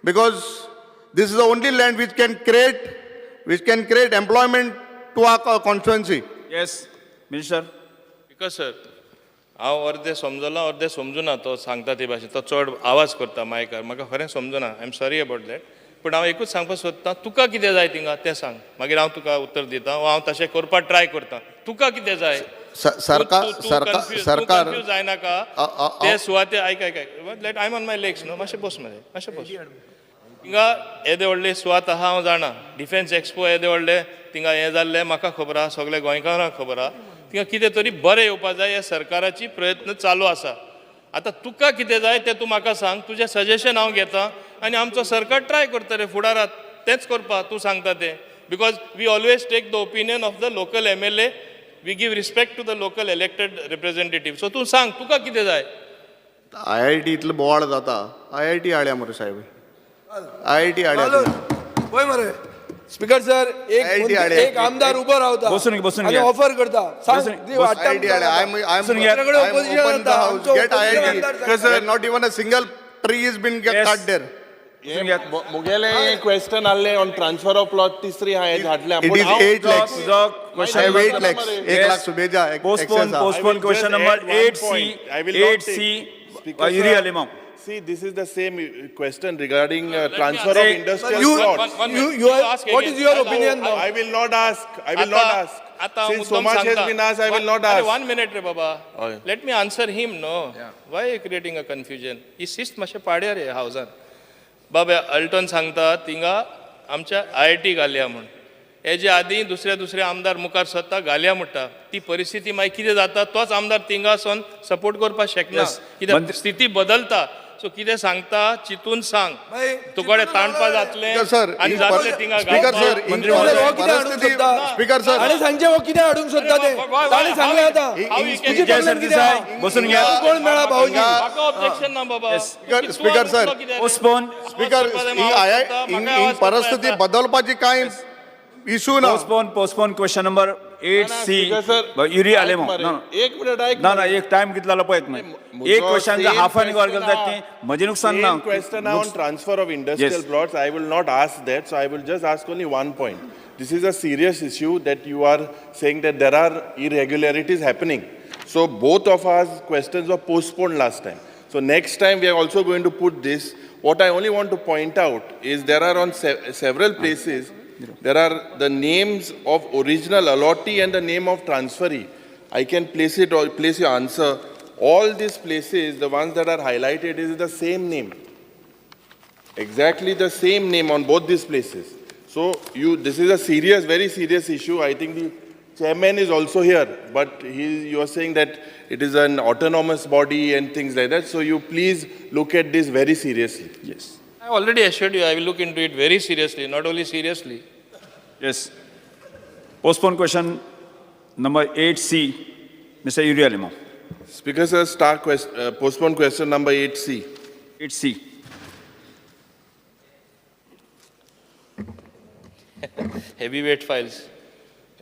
because this is the only land which can create employment to our constituency. Yes, Minister. Because sir, हांव अर्दे समजलो अर्दे समजुना तो सांगता ते भाशेन तो चड आवाज करता मायकार म्हाका खरें समजुना I am sorry about that पूण हांव एकूच सांगपाक सोदतां तुका कितें जाय थिंगा तें सांग मागीर हांव तुका उत्तर दितां वा हांव तशें करपाक ट्राय करतां तुका कितें जाय सरकार कन्फ्यूज जायनाका ते सुवाते आयक let I am on my legs न्हू मातशें बस मरे मातशें बस थिंगा येदे व्हडले सुवात आहा हांव जाणा डिफेन्स एक्सपो येदे व्हडले थिंगा हें जाल्लें म्हाका खबर आहा सगळे गोंयकारांक खबर आहा थिंगा कितें तरी बरें येवपा जाय हे सरकाराची प्रयत्न चालू आसा आतां तुका कितें जाय तें तूं म्हाका सांग तुजें सजेशन हांव घेतां आनी आमचो सरकार ट्राय करता रे फुडारात तेंच करपा तूं सांगता तें because we always take the opinion of the local MLA we give respect to the local elected representative so तूं सांग तुका कितें जाय IIT इतलो बोवाळ जाता IIT हाडया मरे साहेब IIT हाडया पळय मरे स्पीकर सर एक आमदार उबो रावता बसून आनी ऑफर करता सांग IIT हाडया I am get IIT not even a single tree is been cut there मुगेले क्वेश्चन आले ऑन ट्रान्सफर ऑफ प्लॉट तिसरी हाडले it is 8 lakhs question 8 lakhs 1 lakh सुबेजा postpone question number 8C Iri Imam. See, this is the same question regarding transfer of industrial plots. What is your opinion now? I will not ask. Since so much has been asked, I will not ask. 1 minute रे बाबा. Let me answer him, no. Why are you creating a confusion? He sits मातशें पाड्या रे हावजान. बाबा Alton सांगता थिंगा आमच्या IIT घालया म्हण हेजे आदीं दुसरे आमदार मुखार सरता घालया म्हणटा ती परिस्थिती मागीर कितें जाता तोच आमदार थिंगासून सपोर्ट करपाक शकना कित्याक स्थिती बदलता सो कितें सांगता चिंतून सांग तुकडे ताणपा जातले आनी जातले थिंगा स्पीकर सर स्पीकर सर आणि सांगचे हो कितें हाडूंक सोदता ते ताणे सांगले आता विजय सरदेसाई बसून घ्या. कोण मेळा भाऊजी म्हाका ऑब्जेक्शन ना बाबा स्पीकर सर पोस्टपोन ही परिस्थिती बदलपाची कांय इशू ना. Postpone question number 8C Speaker sir, Yuri आले ऐक मरे. एक मिनिट ऐक ना एक टाइम कितला पळयत नाही एक क्वेश्चन हाफ एन वर केलं ती म्हजे नुकसान ना. Same question on transfer of industrial Yes. plots. I will not ask that, so I will just ask only one point. This is a serious issue that you are saying that there are irregularities happening. So both of our questions were postponed last time. So next time we are also going to put this. What I only want to point out is there are on several places, there are the names of original allottee and the name of transferee. I can place it or place your answer. All these places, the ones that are highlighted, is the same name. Exactly the same name on both these places. So this is a serious, very serious issue. I think the chairman is also here, but you are saying that it is an autonomous body and things like that. So you please look at this very seriously. Yes. I already assured you I will look into it very seriously, not only seriously. Yes. Postpone question number 8C, Mr. Yuri Alimo. Speaker sir, postpone question number 8C. 8C. Heavyweight files.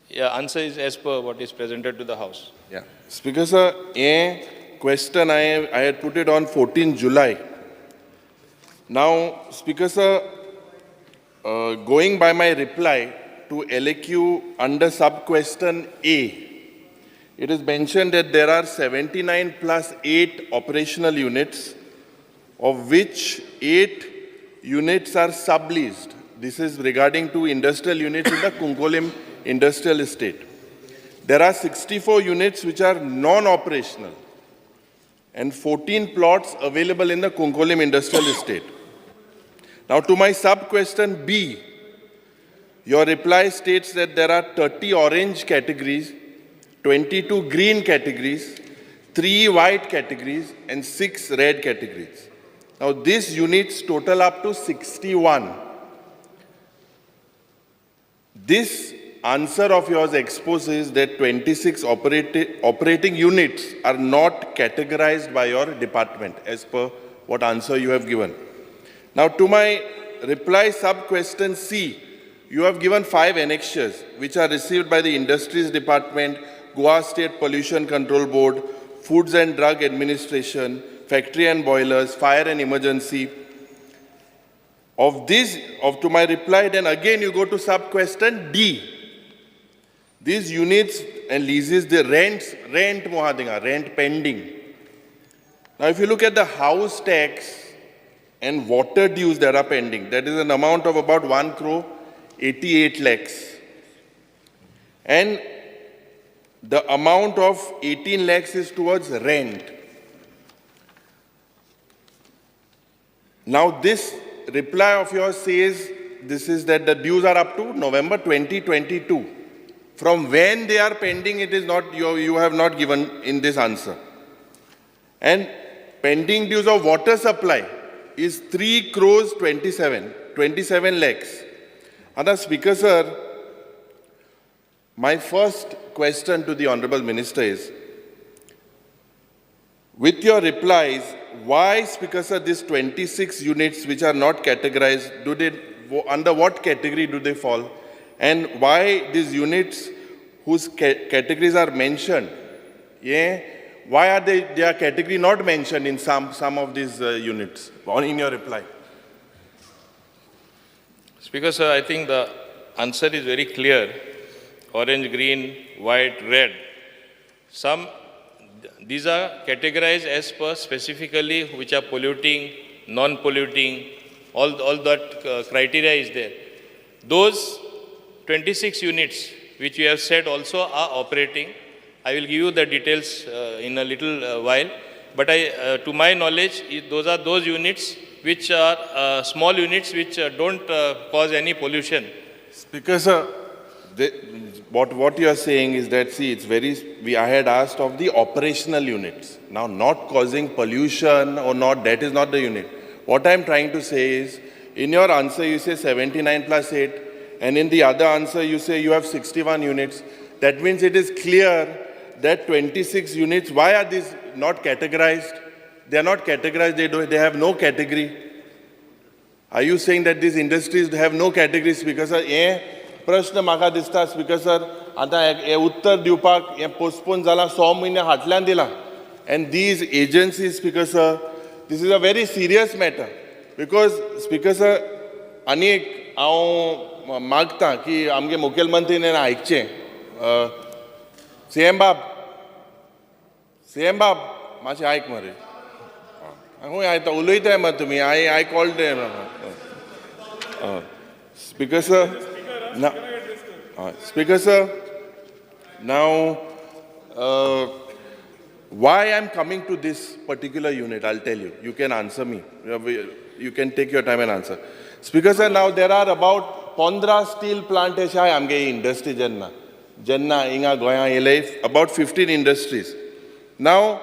Yeah, answer is as per what is presented to the House. Yeah. Speaker sir, a question I had put it on 14 July. Now, Speaker sir, going by my reply to LAQ under sub-question A, it is mentioned that there are 79 plus 8 operational units, of which 8 units are subleased. This is regarding to industrial units in the Kunkolim industrial estate. There are 64 units which are non-operational and 14 plots available in the Kunkolim industrial estate. Now to my sub-question B, your reply states that there are 30 orange categories, 22 green categories, 3 white categories, and 6 red categories. Now these units total up to 61. This answer of yours exposes that 26 operating units are not categorized by your department as per what answer you have given. Now to my reply sub-question C, you have given 5 annexures which are received by the Industries Department, Goa State Pollution Control Board, Foods and Drug Administration, Factory and Boilers, Fire and Emergency. To my reply, then again you go to sub-question D. These units and leases, the rent pending. Now if you look at the house tax and water dues that are pending, that is an amount of about 1 crore 88 lakhs. And the amount of 18 lakhs is towards rent. Now this reply of yours says this is that the dues are up to November 2022. From when they are pending, it is not, you have not given in this answer. And pending dues of water supply is 3 crores 27 lakhs. And the Speaker sir, my first question to the Honorable Minister is, with your replies, why, Speaker sir, these 26 units which are not categorized, under what category do they fall? And why these units whose categories are mentioned, why are their category not mentioned in some of these units, in your reply? Speaker sir, I think the answer is very clear. Orange, green, white, red. These are categorized as per specifically which are polluting, non-polluting, all that criteria is there. Those 26 units which you have said also are operating. I will give you the details in a little while. But to my knowledge, those are those units which are small units which don't cause any pollution. Speaker, sir, what you are saying is that, see, it's I had asked of the operational units. Now, not causing pollution or not, that is not the unit. What I'm trying to say is, in your answer, you say 79 plus 8, and in the other answer, you say you have 61 units. That means it is clear that 26 units, why are these not categorized? They are not categorized, they have no category. Are you saying that these industries have no category, Speaker sir? प्रश्न म्हाका दिसता speaker sir आतां हे उत्तर दिवपाक हे postpone जाला 6 म्हयने फाटल्यान दिला end these agencies speaker sir this is a very serious matter because speaker sir आनी एक हांव मागतां की आमगे मुखेलमंत्रीन आयकचें सीएम बाब मातशें आयक मरे खूंय आयता उलयताय मरे तुमी I called speaker sir Now, Speaker sir, now why I'm coming to this particular unit, I'll tell you. You can answer me. You can take your time and answer. Speaker sir, now there are about 15 steel plant hai amge industry janna inga goya ele about 15 industries. Now,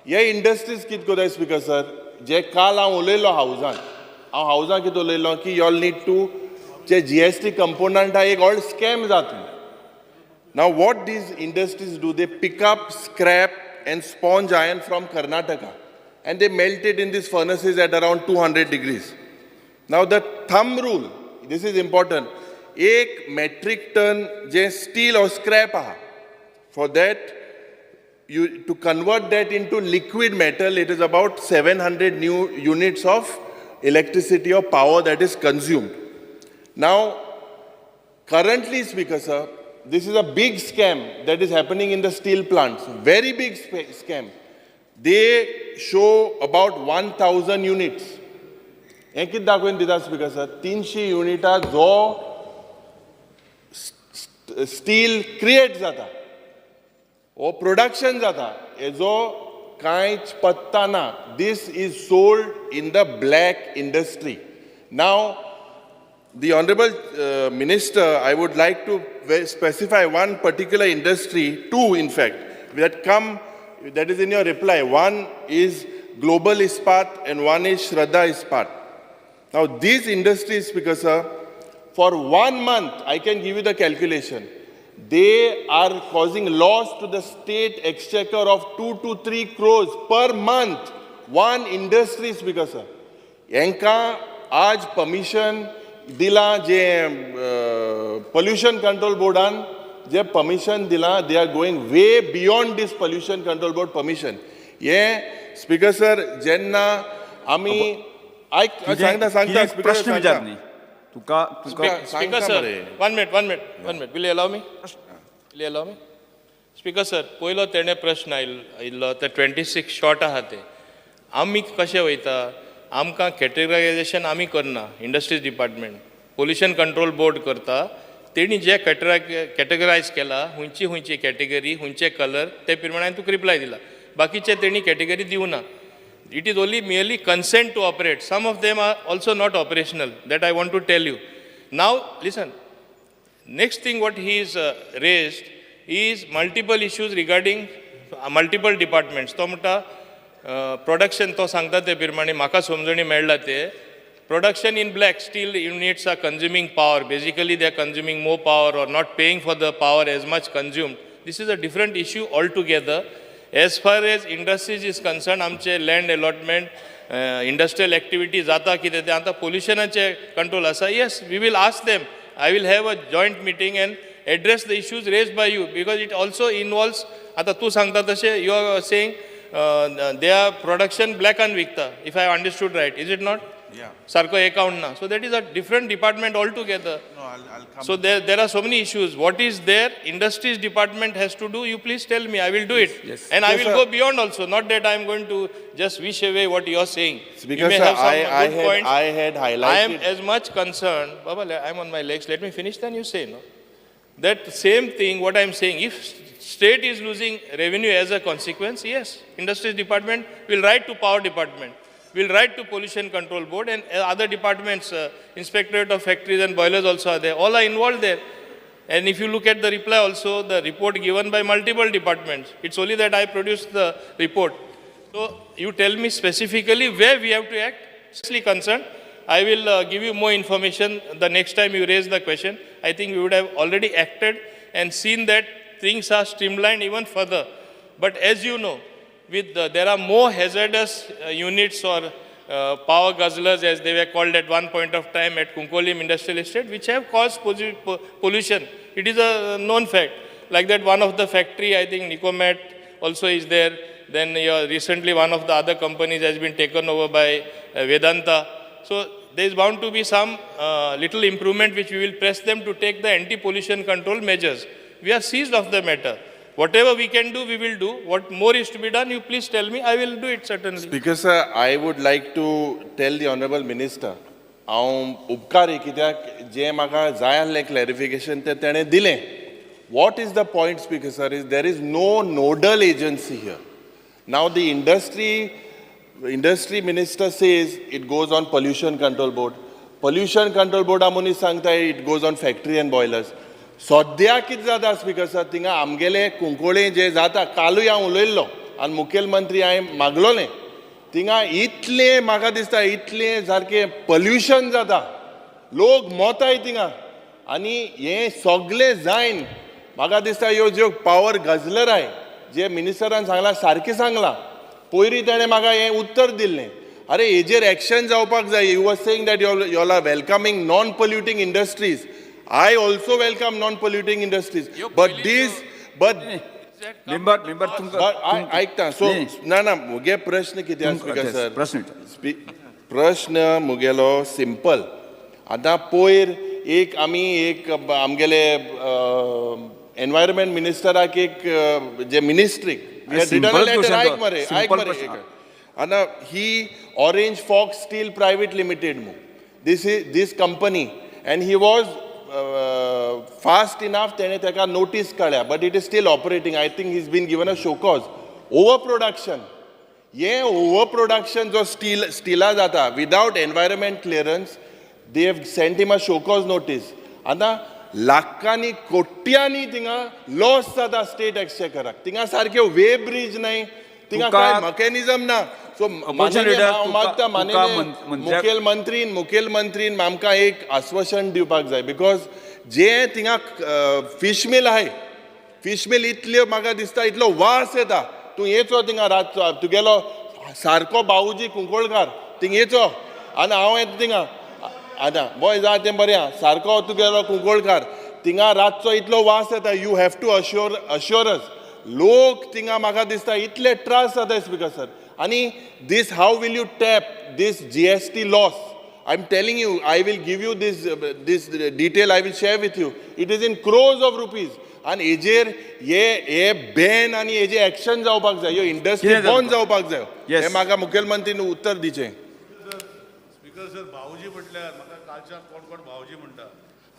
ye industries kit koda Speaker sir, je kal ha ulelo housean kit ulelo ki you all need to जे GST component है एक और scam जाते हैं. Now what these industries do, they pick up scrap and sponge iron from Karnataka and they melt it in these furnaces at around 200 degrees. Now the thumb rule, this is important, 1 metric ton जे steel or scrap है, for that to convert that into liquid metal, it is about 700 new units of electricity or power that is consumed. Now, currently, Speaker sir, this is a big scam that is happening in the steel plants, very big scam. They show about 1,000 units. Enkit दाखोवन दिता Speaker sir, 300 units जो steel create जाता, or production जाता, जो कांच पत्ता ना. This is sold in the black industry. Now, the Honorable Minister, I would like to specify one particular industry, two in fact, that is in your reply. One is Global Ispat and one is Shraddha Ispat. Now these industries, Speaker sir, for 1 month, I can give you the calculation, they are causing loss to the state exchequer of 2 to 3 crores per month. One industry, Speaker sir. Yanka aaj permission दिला जे pollution control boardan जे permission दिला, they are going way beyond this pollution control board permission. ये Speaker sir, जेन्ना आमी सांगता Speaker प्रश्न विचारनी तुका Speaker sir, 1 minute, will you allow me? Speaker sir, पयलो तेणे प्रश्न आयिल्लो ते 26 शॉर्ट आहा ते आमी कशें वयता आमकां कॅटेगरायजेशन आमी करना industries department pollution control board करता तेणी जे कॅटेगरायज केला हुंयची कॅटेगरी हुंयचे कलर ते प्रमाणे हांवें तुका रिप्लाय दिला बाकीचे तेणी कॅटेगरी दिवना it is only merely consent to operate some of them are also not operational that I want to tell you now listen next thing what he is raised is multiple issues regarding multiple departments तो म्हणटा production तो सांगता ते प्रमाणे म्हाका समजणी मेळ्ळा ते production in black steel units are consuming power basically they are consuming more power or not paying for the power as much consumed this is a different issue altogether as far as industries is concern आमचे land allotment industrial activity जाता कितें ते आतां पोल्युशनाचे control आसा yes we will ask them I will have a joint meeting and address the issues raised by you because it also involves आतां तूं सांगता तशें you are saying they are production black and vikta, if I understood right, is it not? Yeah. Sarko account na. So that is a different department altogether. No, I'll come. So there are so many issues. What is there? Industries department has to do. You please tell me. I will do it. Yes. And Yes, I will sir. go beyond also. Not that I am going to just wish away what you are saying. Speaker you may sir, have some good points. I had highlighted. I am as much concerned. Baba, I am on my legs. Let me finish. Then you say no. That same thing. What I am saying. If state is losing revenue as a consequence, yes, industries department will write to power department. we'll write to Pollution Control Board and other departments, Inspectorate of Factories and Boilers also are there. All are involved there. And if you look at the reply also, the report given by multiple departments, it's only that I produced the report. So you tell me specifically where we have to act. Seriously concerned, I will give you more information the next time you raise the question. I think we would have already acted and seen that things are streamlined even further. But as you know, there are more hazardous units or power guzzlers, as they were called at one point of time at Kunkolim Industrial Estate, which have caused pollution. It is a known fact. Like that, one of the factory, I think Nicomet also is there. Then recently, one of the other companies has been taken over by Vedanta. So there is bound to be some little improvement which we will press them to take the anti-pollution control measures. We are seized of the matter. Whatever we can do, we will do. What more is to be done, you please tell me. I will do it certainly. Speaker sir, I would like to tell the Honorable Minister, हांव उपकारी कित्याक जे म्हाका जाय आसलें clarification ते तेणें दिलें. What is the point, Speaker sir, is there is no nodal agency here. Now the industry minister says it goes on pollution control board. Pollution control board amoni sangta it goes on factory and boilers. सद्या कितें जाता speaker sir थिंगा आमगेले कुंकोळें जे जाता कालूय हांव उलयल्लो आनी मुखेलमंत्री हांवें मागलोलें थिंगा इतलें म्हाका दिसता इतलें सारकें पोल्युशन जाता लोक मोताय थिंगा आनी हें सगळें जायन म्हाका दिसता ह्यो ज्यो पावर गजलर आय जे मिनिस्टरान सांगलां सारकें सांगलां पयलीं ताणें म्हाका हें उत्तर दिल्लें अरे हेजेर एक्शन जावपाक जाय you are saying that you are welcoming non polluting industries I also welcome non-polluting industries, but ऐकता सो ना मुगे प्रश्न कितें आसा सर प्रश्न मुगेलो सिंपल आतां पयर एक आमी एक आमगेले एनवायरमेंट मिनिस्टराक एक जे मिनिस्ट्रीक आयक मरे आतां ही Orange Fox Steel Private Limited this company and he was fast enough tene teka notice kadya but it is still operating. I think he's been given a show cause. Overproduction जो स्टीला जाता without environment clearance they have sent him a show cause notice. आता लाखांनी कोट्यांनी थिंगा loss जाता state एक्सचेकराक थिंगा सारके वे bridge नाही थिंगा काय मेकॅनिझम ना सो मागता मुखेलमंत्रीन आमकां एक आश्वासन दिवपाक जाय बिकॉज जे थिंगा फिश मिल आहाय फिश मिल इतल्यो म्हाका दिसता इतलो वास येता तूं येचो थिंगा रातचो तुगेलो सारको बावूजी कुंकोळकार थिंग येचो आनी हांव येता थिंगा आतां बॉय जा तें बरें आहा सारको तुगेलो कुंकोळकार थिंगा रातचो इतलो वास येता यू हॅव टू अश्योरस लोक थिंगा म्हाका दिसता इतले त्रास जाताय स्पीकर सर आनी this how will you tap this GST loss? I'm telling you, I will give you this detail I will share with you. It is in crores of rupees. And हेजेर हे ban आनी हेजे action जावपाक जाय ह्यो industry बंद जावपाक जाय हे म्हाका मुखेलमंत्रीन उत्तर दिचें. स्पीकर सर भाऊजी म्हटल्यार म्हाका कालच्यान कोण भाऊजी म्हणटा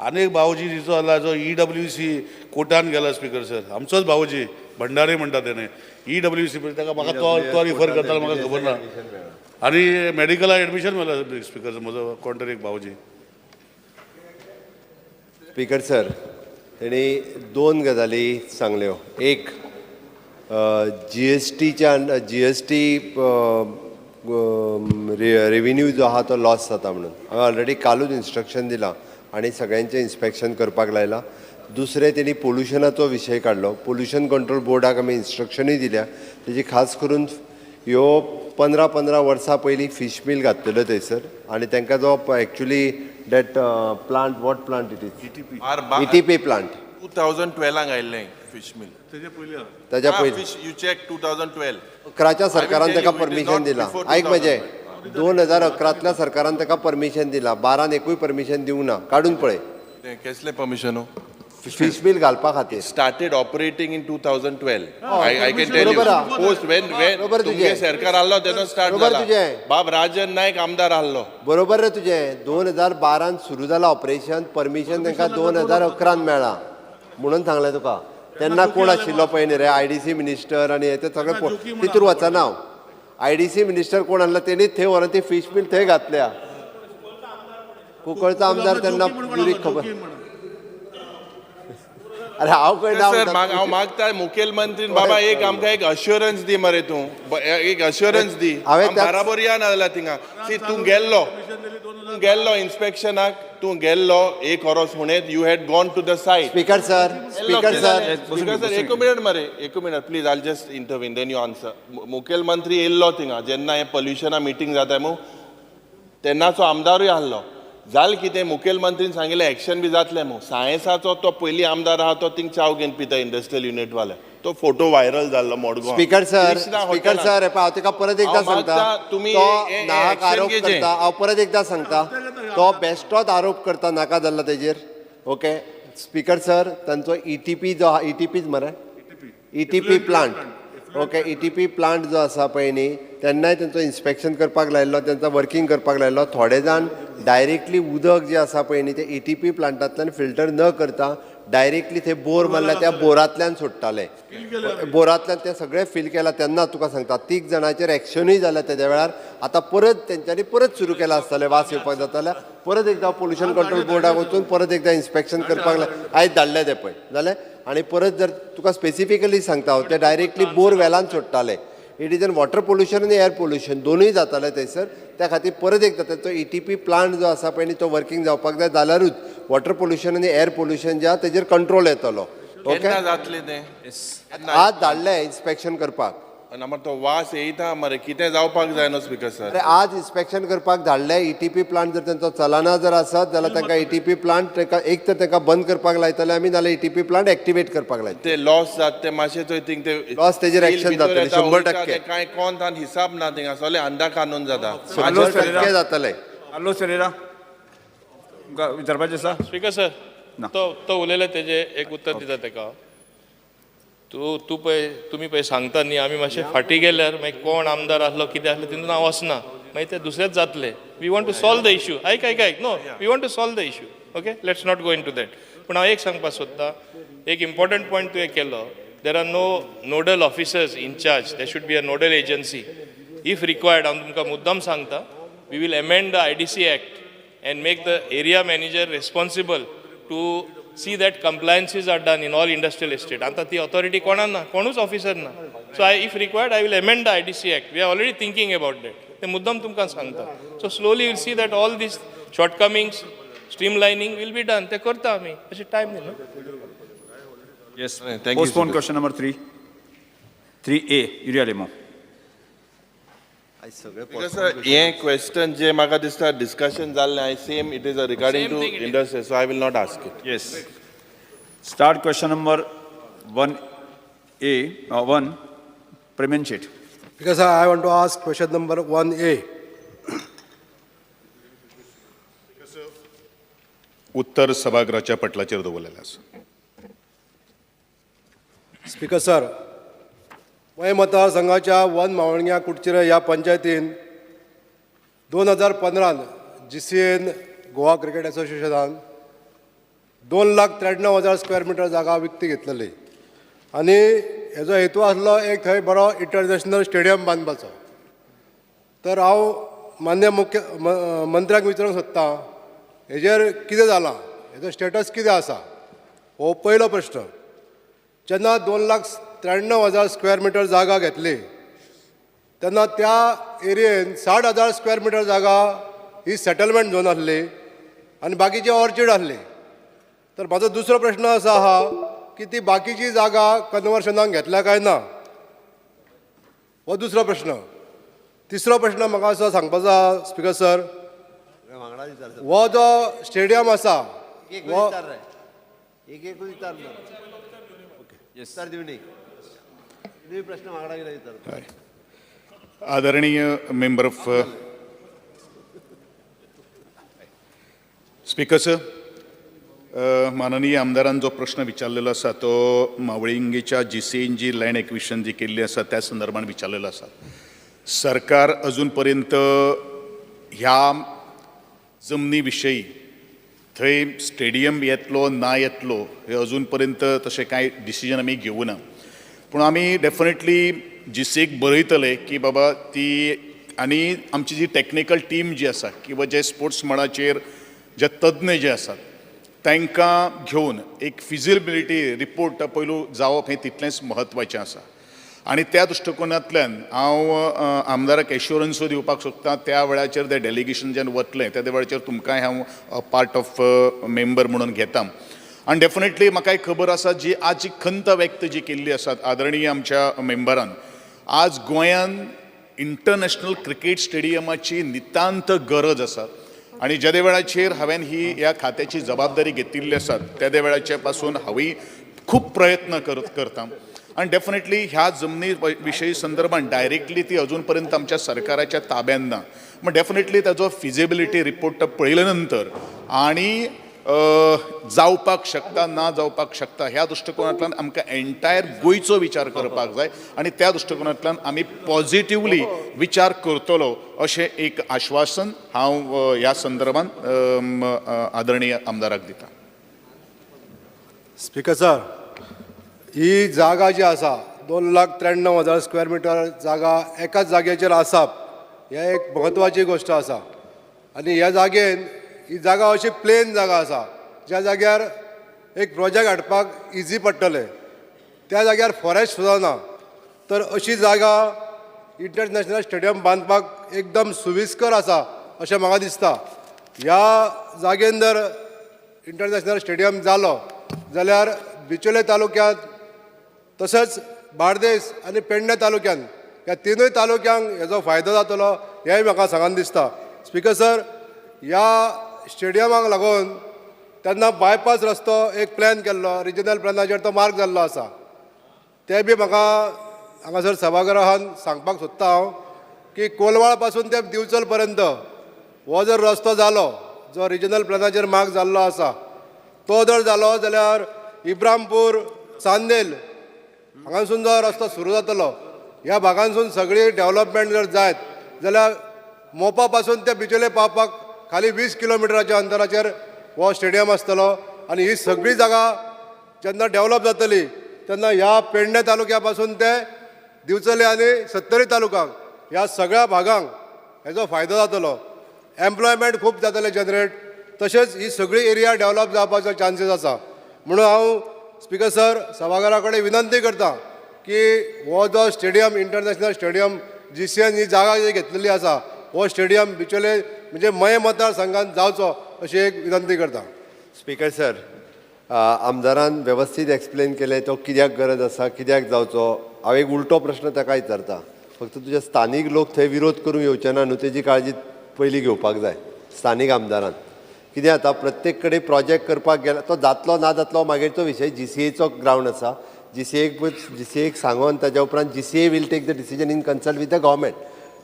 अनेक भाऊजी दिसो आला जो EWC कोर्टान गेला स्पीकर सर आमचोच भाऊजी भंडारे म्हणटा तेणे EWC ताका म्हाका तो रिफर करता म्हाका खबर ना आनी मेडिकलाक एडमिशन मेळ्ळां स्पीकर सर म्हजो कोण तरी एक भाऊजी. स्पीकर सर तेणी दोन गजाली सांगल्यो एक GST रेव्हेन्यू जो आहा तो लॉस जाता म्हणून हांवें ऑलरेडी कालूच इन्स्ट्रक्शन दिलां आनी सगळ्यांचें इन्स्पेक्शन करपाक लायलां. दुसरें तेणी पोल्युशनाचो विशय काडलो पोल्युशन कंट्रोल बोर्डाक आमी इन्स्ट्रक्शनूय दिल्या तेजी खास करून ह्यो 15 वर्सां पयलीं फिश मिल घातलेल्यो थंयसर आनी तांकां जो actually that plant what plant it is ETP plant 2012 आयिल्लें फिश मिल ताच्या पयलीं यू चेक 2012 11च्या सरकारान ताका परमिशन दिलां आयक म्हजें 2011तल्या सरकारान ताका परमिशन दिलां 12 एकूय परमिशन दिवंक ना काडून पळय कसलें परमिशन फिश मिल घालपा खातीर started operating in 2012. I can tell you. Post when तुमगे सरकार आल्लो तेन्ना स्टार्ट जाला. बाब राजन नायक आमदार आल्लो. बरोबर रे तुजें 2012 सुरू जालां ऑपरेशन परमिशन तांकां 2011 मेळ्ळां म्हणून सांगलें तुका तेन्ना कोण आशिल्लो पळय न्ही रे IDC मिनिस्टर आनी ते सगळे तितूर वचना हांव IDC मिनिस्टर कोण आणला तेणीच थंय व्हरून ती फीश बील थंय घातल्या. कुंकळचो आमदार त्यांना प्युरीक खबर. अरे हांव खंय ना सर हांव मागता मुखेलमंत्रीन बाबा एक आमकां एक अश्युरन्स दी मरे तूं एक अश्युरन्स दी बराबर या नाजाल्यार थिंगा सी तूं गेल्लो इन्स्पेक्शनाक तूं गेल्लो एक वरोस फुडें you had gone to the site. Speaker sir एक मिनट मरे एक minute please I just intervene then you answer. मुखेलमंत्री येयल्लो थिंगा जेन्ना हे पोल्युशना मिटींग जाता मू तेन्नाचो आमदारूय आहलो. जाल कितें मुखेलमंत्रीन सांगिल्लें एक्शन बी जातलें मू सायन्साचो तो पयलीं आमदार आहा तो थिंग चाव घेवन पिता इंडस्ट्रियल युनिट वाले तो फोटो व्हायरल जाल्लो मडगांव. स्पीकर सर हांव तुका परत एकदां सांगता तुमी तो नाहक आरोप करता. हांव परत एकदां सांगता तो बेश्टोच आरोप करता नाका जाल्लो तेजेर. ओके स्पीकर सर तांचो ETP जो आहा ETPच मरे ETP plant. Okay ETP plant जो आसा पळय न्ही तेन्नाय तेंचो इन्स्पेक्शन करपाक लायल्लो तेंचो वर्किंग करपाक लायल्लो. थोडे जाण डायरेक्टली उदक जे आसा पळय न्ही ते ETP प्लांटांतल्यान फिल्टर न करता डायरेक्टली थंय बोर मारला त्या बोरांतल्यान सोडटाले. बोरांतल्यान ते सगळे फील केला तेन्ना तुका सांगता 30 जाणांचेर एक्शनूय जालें तेद्या वेळार. आतां परत तेंच्यांनी परत सुरू केला आसतलें वास येवपाक जाताले परत एकदां पोल्युशन कंट्रोल बोर्डाक वचून परत एकदां इन्स्पेक्शन करपाक आयज धाडलें तें पळय जालें. आनी परत जर तुका स्पेसिफिकली सांगता हांव ते डायरेक्टली बोर वेलान सोडटाले. It is an water pollution आनी एअर पोल्युशन दोनूय जाताले थंयसर. त्या खातीर परत एकदां तेंचो ETP प्लांट जो आसा पळय न्ही तो वर्किंग जावपाक जाय जाल्यारूच वॉटर पोल्युशन आनी एअर पोल्युशन जे आहा तेजेर कंट्रोल येतलो. ओके जातलें तें आज धाडलें इन्स्पेक्शन करपाक. तो वास येता मरे कितें जावपाक जाय न्हू स्पीकर सर. अरे आज इन्स्पेक्शन करपाक धाडलें ETP प्लांट जर तेंचो चलना जर आसत जाल्यार तांकां ETP प्लांट तांकां एक तर तांकां बंद करपाक लायतले आमी नाल्यार ETP प्लांट एक्टिवेट करपाक लायतले. ते लॉस जात ते मातशें थंय थिंग ते लॉस तेजेर एक्शन जातलें 100%. कांय कोण तान हिसाब ना थिंगा सगळे अंदा कानून जाता 100% जातलें. आलो सरेरा विचारपाचें आसा. स्पीकर सर तो उलयले तेजे एक उत्तर दिता तेका. तूं पळय तुमी पळय सांगता न्ही आमी मातशे फाटीं गेल्यार मागीर कोण आमदार आसलो कितें आसलें तितून हांव वचना मागीर ते दुसरेच जातले. We want to solve the issue. आयक no we want to solve the issue. Okay let's not go into that. पूण हांव एक सांगपाक सोदतां एक इम्पॉर्टंट पॉयंट तुवें केलो. There are no nodal officers in charge. There should be a nodal agency if required. हांव तुमकां मुद्दाम सांगता we will amend the IDC Act and make the area manager responsible to see that compliances are done in all industrial estate. Anta the authority kona na, konus officer na. So if required, I will amend the IDC Act. We are already thinking about that. The muddam tumka sangta. So slowly you will see that all these shortcomings, streamlining will be done. Te karta ami. Ache time no. Yes. Thank you. Postpone question number 3. 3A. Irregularities. Because हे question जे म्हाका दिसता discussion जाल्लें I same it is regarding to industry so I will not ask it. Yes. Start question number 1A. 1. Premium sheet. Because I want to ask question number 1A. उत्तर सभागृहाच्या पटलाचेर दवरलेलें आसा. Speaker sir, मय मतदारसंघाच्या one मावळग्या Kudchire ह्या पंचायतीन 2015 GCAन Goa cricket असोसिएशनान 2,93,000 square metre जागा विकती घेतलेली आनी हेजो हेतू आसलो एक थंय बरो इंटरनॅशनल स्टेडियम बांदपाचो. तर हांव मान्य मंत्र्याक विचारूंक सोदतां हेजेर कितें जालां, हेजो स्टेटस कितें आसा, हो पयलो प्रश्न. जेन्ना 2,93,000 स्क्वेअर मिटर जागा घेतली तेन्ना त्या एरियेन 60,000 स्क्वेअर मिटर जागा ही सेटलमेंट झोन आसली आनी बाकीची ऑर्चिड आसली. तर म्हाजो दुसरो प्रश्न असो आहा की ती बाकीची जागा कन्वर्शनाक घेतल्या काय ना, हो दुसरो प्रश्न. तिसरो प्रश्न म्हाका असो सांगपाचो आहा स्पीकर सर, हो जो स्टेडियम आसा हो आदरणीय मेंबर ऑफ स्पीकर सर, माननीय आमदारान जो प्रश्न विचारलेलो आसा तो मावळिंगेच्या GCAन जी लँड एक्विशन जी केल्ली आसा त्या संदर्भात विचारलेलो आसा. सरकार अजून पर्यंत ह्या जमनी विशयी थंय स्टेडियम येतलो ना येतलो हे अजून पर्यंत तशें कांय डिसिजन आमी घेवूं ना. पूण आमी डेफिनेटली जीसीक बरयतले की बाबा ती आनी आमची जी टॅक्निकल टीम जी आसा किंवा जे स्पोर्ट्स मळाचेर जे तज्ञ जे आसात तांकां घेवन एक फिजिबिलिटी रिपोर्ट पयलू जावप हें तितलेंच म्हत्वाचें आसा आनी त्या दृश्टिकोनांतल्यान हांव आमदाराक एश्युरन्सूय दिवपाक सोदतां त्या वेळाचेर ते डेलिगेशन जेन्ना वतलें त्या वेळाचेर तुमकांय हांव पार्ट ऑफ मेंबर म्हणून घेतां आनी डेफिनेटली म्हाकाय खबर आसा जी आज खंत व्यक्त जी केल्ली आसात आदरणीय आमच्या मेंबरान आज गोंयान इंटरनॅशनल क्रिकेट स्टेडियमाची नितांत गरज आसा आणि ज्या वेळाचेर हांवें ही ह्या खात्याची जबाबदारी घेतिल्ली आसा त्या वेळाचे पासून हांवूय खूब प्रयत्न करतां आणि डेफिनेटली ह्या जमनी विशयी संदर्भात डायरेक्टली ती अजून पर्यंत आमच्या सरकाराच्या ताब्यात ना मग डेफिनेटली ताजो फिजिबिलिटी रिपोर्ट पळयले नंतर आणि जावपाक शकता ना जावपाक शकता ह्या दृश्टिकोनांतल्यान आमकां एंटायर गोंयचो विचार करपाक जाय आणि त्या दृश्टिकोनांतल्यान आमी पॉझिटिव्हली विचार करतलो अशें एक आश्वासन हांव ह्या संदर्भात आदरणीय आमदाराक दितां. स्पीकर सर, ही जागा जी आसा 2,93,000 स्क्वेअर मिटर जागा एकाच जाग्याचेर आसप ही एक म्हत्वाची गोष्ट आसा आनी ह्या जागेन ही जागा अशी प्लेन जागा आसा ज्या जाग्यार एक प्रोजेक्ट हाडपाक इजी पडटलें त्या जाग्यार फॉरेस्ट सुद्दां ना तर अशी जागा इंटरनॅशनल स्टेडियम बांदपाक एकदम सुविस्कर आसा अशें म्हाका दिसता. ह्या जागेन जर इंटरनॅशनल स्टेडियम जालो जाल्यार बिचोले तालुक्यांत तशेंच बार्देस आनी पेडणे तालुक्यांत ह्या तिनूय तालुक्यांक हेजो फायदो जातलो हेंय म्हाका सांगन दिसता. स्पीकर सर, ह्या स्टेडियमाक लागून तेन्ना बायपास रस्तो एक प्लॅन केल्लो रिजनल प्लॅनाचेर तो मार्क जाल्लो आसा ते बी म्हाका हांगासर सभागृहान सांगपाक सोदता हांव की कोलवाळ पासून ते दिवचल पर्यंत हो जर रस्तो जालो जो रिजनल प्लॅनाचेर मार्क जाल्लो आसा तो जर जालो जाल्यार इब्रामपूर चांदेल हांगासून जो रस्तो सुरू जातलो ह्या भागांसून सगळी डेव्हलपमेंट जर जायत जाल्यार मोपा पासून ते बिचोले पावपाक खाली 20 किलोमिटराच्या अंतराचेर हो स्टेडियम आसतलो आनी ही सगळी जागा जेन्ना डेव्हलप जातली तेन्ना ह्या पेडणे तालुक्या पासून ते दिवचले आनी सत्तरी तालुक्यांक ह्या सगळ्या भागांक हेजो फायदो जातलो. एम्प्लॉयमेंट खूब जातले जनरेट तशेंच ही सगळी एरिया डेव्हलप जावपाचो चान्सीस आसा. म्हणून हांव स्पीकर सर सभाघरा कडेन विनंती करता की हो जो स्टेडियम इंटरनॅशनल स्टेडियम GCN ही जागा जी घेतलेली आसा हो स्टेडियम बिचोले म्हणजे मये मतदारसंघात जावचो अशी एक विनंती करता. स्पीकर सर, आमदारान वेवस्थीत एक्सप्लेन केले तो कित्याक गरज आसा कित्याक जावचो. हांव एक उलटो प्रश्न ताका विचारता. फक्त तुजे स्थानीक लोक थंय विरोध करूंक येवचे ना न्हू तेजी काळजी पयलीं घेवपाक जाय स्थानीक आमदारान. कित्याक आतां प्रत्येक कडेन प्रोजेक्ट करपाक गेला तो जातलो ना जातलो मागीरचो विशय GCAचो ग्रावंड आसा. GCAक सांगून ताच्या उपरांत GCA will take the decision in consult with the government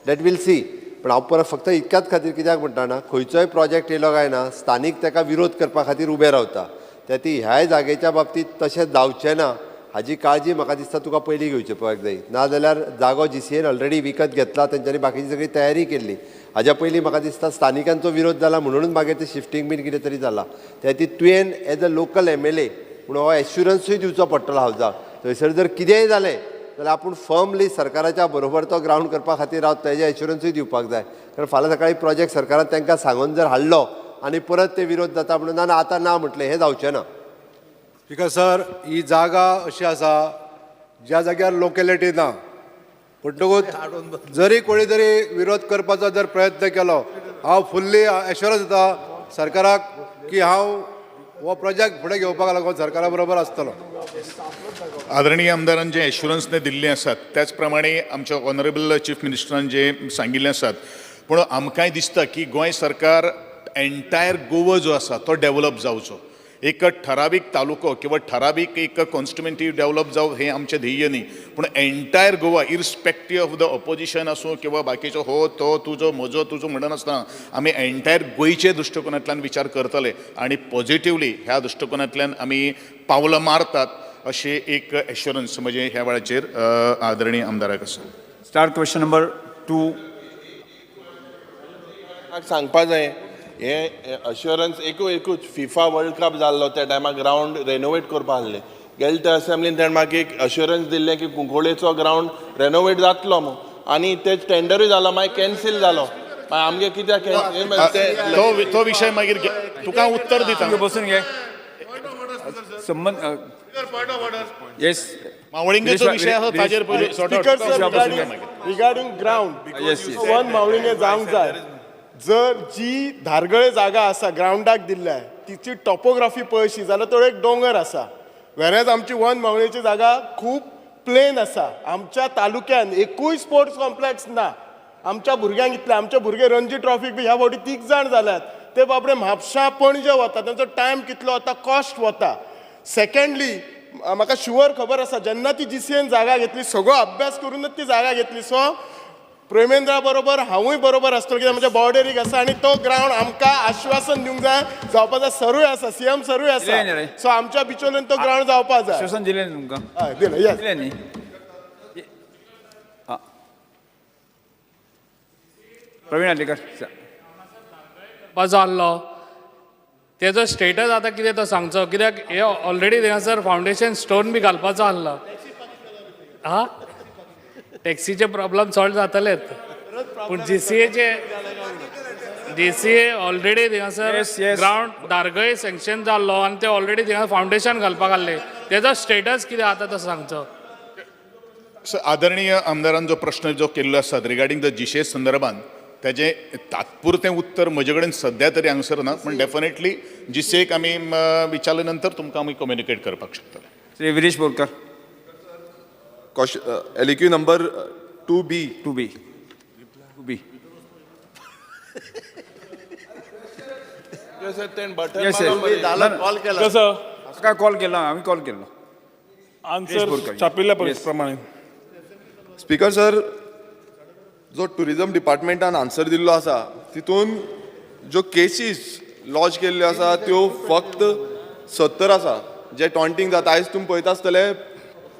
that will see. पण हांव परत फक्त इतक्याच खातीर कित्याक म्हणटा ना खंयचोय प्रोजेक्ट येयलो काय ना स्थानीक ताका विरोध करपा खातीर उबे रावता त्या ती ह्याय जागेच्या बाबतीत तशें जावचें ना हाजी काळजी म्हाका दिसता तुका पयलीं घेवची पळोवपाक जाय. नाजाल्यार जागो GCAन ऑलरेडी विकत घेतला तेंच्यांनी बाकीची सगळी तयारी केल्ली. हाज्या पयलीं म्हाका दिसता स्थानिकांचो विरोध जाला म्हणूनच मागीर ते शिफ्टींग बीन कितें तरी जाला त्या ती तुवें एज अ लोकल MLA म्हणून हो एश्युरन्सूय दिवचो पडटलो हावजाक. थंयसर जर कितेंय जालें जाल्यार आपूण फर्मली सरकाराच्या बरोबर तो ग्रावंड करपा खातीर रावता हेजें एश्युरन्सूय दिवपाक जाय. कारण फाल्यां सकाळी प्रोजेक्ट सरकारान तांकां सांगून जर हाडलो आनी परत ते विरोध जाता म्हणून ना आतां ना म्हटलें हें जावचें ना. स्पीकर सर, ही जागा अशी आसा ज्या जाग्यार लोकेलिटी ना म्हणटकूच जरी कोणी तरी विरोध करपाचो जर प्रयत्न केलो हांव फुल्ली एश्युरन्स दिता सरकाराक की हांव हो प्रोजेक्ट फुडें घेवपाक लागून सरकारा बरोबर आसतलो. आदरणीय आमदारान जे एश्युरन्स दिल्ले आसात त्याच प्रमाणे आमच्या ऑनरेबल चीफ मिनिस्टरान जे सांगिल्ले आसात पूण आमकांय दिसता की गोंय सरकार एंटायर गोवा जो आसा तो डेव्हलप जावचो. एक ठरावीक तालुको किंवा ठरावीक एक कॉन्स्टिट्युएन्सी डेव्हलप जावं हें आमचें ध्येय न्ही पूण entire Goa irrespective of the opposition आसूं किंवा बाकीचो हो तो तुजो म्हजो तुजो म्हणनासतना आमी एंटायर गोंयचे दृश्टिकोनांतल्यान विचार करतले आनी पॉझिटिव्हली ह्या दृश्टिकोनांतल्यान आमी पावलां मारतात अशें एक एश्युरन्स म्हणजे ह्या वेळाचेर आदरणीय आमदाराक आसा. Start question number 2. सांगपा जाय हे अश्युरन्स एकूच फिफा वर्ल्ड कप जाल्लो त्या टायमार ग्रावंड रेनोवेट करपा आहलें गेले ते असेंब्लीन ताणें म्हाका एक अश्युरन्स दिल्लें की कुंकोळेचो ग्रावंड रेनोवेट जातलो म्हणून आनी ते टेंडरूय जालो मागीर कॅन्सील जालो मागीर आमगे कित्याक तो विषय मागीर तुका उत्तर दिता बसून घे संबंध येस मावळिंगेचो विषय आसा ताजेर पयलीं sort out regarding ground yes one मावळिंगे जावंक जाय जर जी धारगळे जागा आसा ग्राउंडाक दिल्ल्या तिची टॉपोग्राफी पळयशी जाल्यार तो एक डोंगर आसा वेरेज आमची वन मावळेची जागा खूब प्लेन आसा आमच्या तालुक्यान एकूय स्पोर्ट्स कॉम्प्लेक्स ना आमच्या भुरग्यांक इतले आमचे भुरगे रणजी ट्रॉफीक बी ह्या फावटी 3 जाण जाल्यात ते बाबडे म्हापशां पणजे वता तांचो टायम कितलो वता कॉस्ट वता सेकंडली म्हाका शुअर खबर आसा जेन्ना ती जीसीएन जागा घेतली सगळो अभ्यास करूनच ती जागा घेतली सो प्रेमेंद्रा बरोबर हांवूय बरोबर आसतलो कित्याक म्हज्या बॉर्डरीक आसा आनी तो ग्रावंड आमकां आश्वासन दिवंक जाय जावपाचो सरूय आसा सीएम सरूय आसा सो आमच्या बिचोलेन तो ग्रावंड जावपा जाय आश्वासन दिलें तुमकां हय दिलें येस दिलें न्ही प्रवीण आलेकर जाल्लो तेजो स्टेटस आतां कितें तो सांगचो कित्याक हे ऑलरेडी थिंगासर फावंडेशन स्टोन बी घालपाचो आसलो हा टॅक्सीचे प्रॉब्लेम सॉल्व जातलेत पूण जीसीए ऑलरेडी थिंगासर ग्रावंड धारगळे सँक्शन जाल्लो आनी ते ऑलरेडी थिंगा फावंडेशन घालपाक आसले तेजो स्टेटस कितें आतां तो सांगचो आदरणीय आमदारान जो प्रश्न जो केल्लो आसा रिगार्डिंग द जीसीए संदर्भात त्याचे तात्पुरतें उत्तर म्हजे कडेन सद्या तरी आन्सर ना पण डेफिनेटली जीसीएक आमी विचारले नंतर तुमकां आमी कम्युनिकेट करपाक शकतले Shri Viresh Borkar LEQ number 2B call केला कसं काय कॉल केला आम्ही कॉल केला आन्सर छापिल्ल्या प्रमाणे स्पीकर सर जो टुरिझम डिपार्टमेंटान आन्सर दिल्लो आसा तितून ज्यो केसीस लॉन्च केल्ल्यो आसा त्यो फक्त 70 आसा जे टॉन्टिंग जाता आयज तुमी पळयता आसतले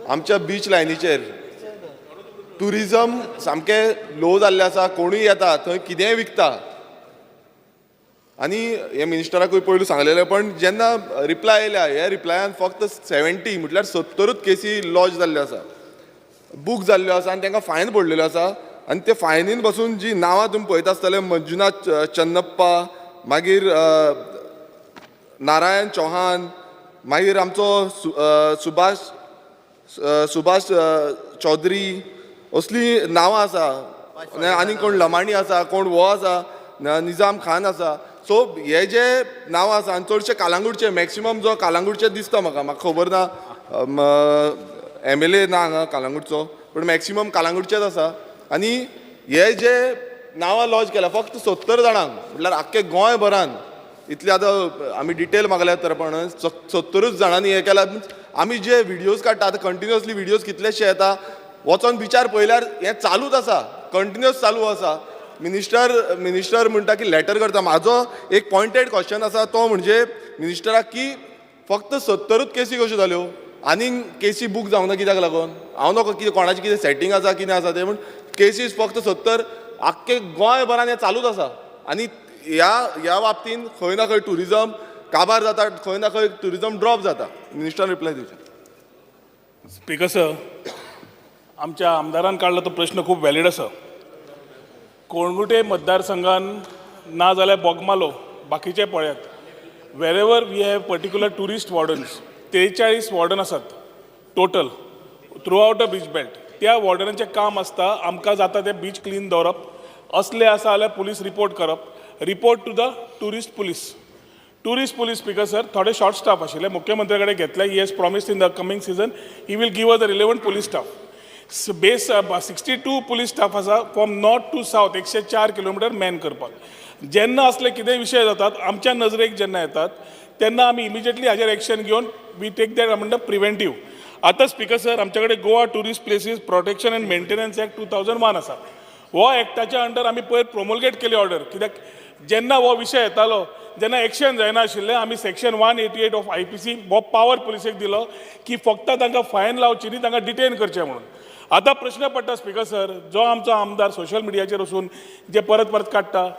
आमच्या बीच लायनीचेर टुरिझम सामकें लो जाल्लें आसा कोणूय येता थंय कितेंय विकता आनी हे मिनिस्टराकूय पयलू सांगलेलें पण जेन्ना रिप्लाय येयल्या हे रिप्लायान फक्त 70 म्हटल्यार 70च केसी लॉन्च जाल्ल्यो आसा बूक जाल्ल्यो आसा आनी तांकां फायन पडलेलो आसा आनी ते फायनीन बसून जी नांवां तुमी पळयता आसतले मंजुनाथ चन्नप्पा मागीर नारायण चौहान मागीर आमचो सुभाष चौधरी असली नांवां आसा आनी कोण लमाणी आसा कोण वो आसा निजाम खान आसा सो हे जे नांवां आसा आनी चडशे कालांगूटचे मॅक्सिमम जो कालांगूटचे दिसता म्हाका खबर ना MLA ना हांगा कालांगूटचो पण मॅक्सिमम कालांगूटचेच आसा आनी हे जे नांवां लॉन्च केल्या फक्त 70 जाणांक म्हटल्यार आख्खे गोंयभरान इतले आतां आमी डिटेल मागल्या तर पण 70च जाणांनी हे केला आमी जे व्हिडियोज काडटा आतां कंटिन्युअसली व्हिडियोज कितलेशे येता वचोन बिचार पळयल्यार हें चालूच आसा कंटिन्युअस चालू आसा मिनिस्टर म्हणटा की लेटर करता म्हाजो एक पॉयंटेड क्वेश्चन आसा तो म्हणजे मिनिस्टराक की फक्त 70च केसी कश्यो जाल्यो आनीक केसी बूक जावंक ना कित्याक लागून हांव नकळो कितें कोणाचें कितें सेटींग आसा कितें आसा तें पूण केसीस फक्त 70 आख्खे गोंयभरान हें चालूच आसा आनी ह्या बाबतींत खंय ना खंय टुरिझम काबार जाता खंय ना खंय टुरिझम ड्रॉप जाता मिनिस्टर रिप्लाय दिवचे स्पीकर सर आमच्या आमदारान काडला तो प्रश्न खूब वॅलीड आसा कोणगुटे मतदारसंघान ना जाल्यार बोगमालो बाकीचे पळयात वेरेवर we have particular tourist wardens 43 warden आसात total throughout the beach belt त्या वॉर्डनाचें काम आसता आमकां जाता तें बीच क्लीन दवरप असले आसा जाल्यार पुलीस रिपोर्ट करप report to the tourist police speaker sir थोडे शॉर्ट स्टाफ आशिल्ले मुख्यमंत्री कडेन घेतले he has promised in the coming season he will give us the relevant police staff base 62 police staff आसा from north to south 104 kilometre man करपाक जेन्ना असले कितें विशय जातात आमच्या नजरेक जेन्ना येतात तेन्ना आमी इमिजिएटली हाजेर एक्शन घेवन वी टेक दॅट म्हणटा प्रिव्हेंटीव आतां स्पीकर सर आमचे कडेन Goa tourist places protection end maintenance act 2001 आसा हो एक्टाच्या अंडर आमी पयर प्रोमोलगेट केली ऑर्डर कित्याक जेन्ना हो विशय येतालो जेन्ना एक्शन जायना आशिल्लें आमी सेक्शन 188 ऑफ IPC हो पावर पुलिसेक दिलो की फक्त तांकां फायन लावची न्ही तांकां डिटेन करचें म्हणून आतां प्रश्न पडटा स्पीकर सर जो आमचो आमदार सोशल मिडियाचेर वचून जे परत काडटा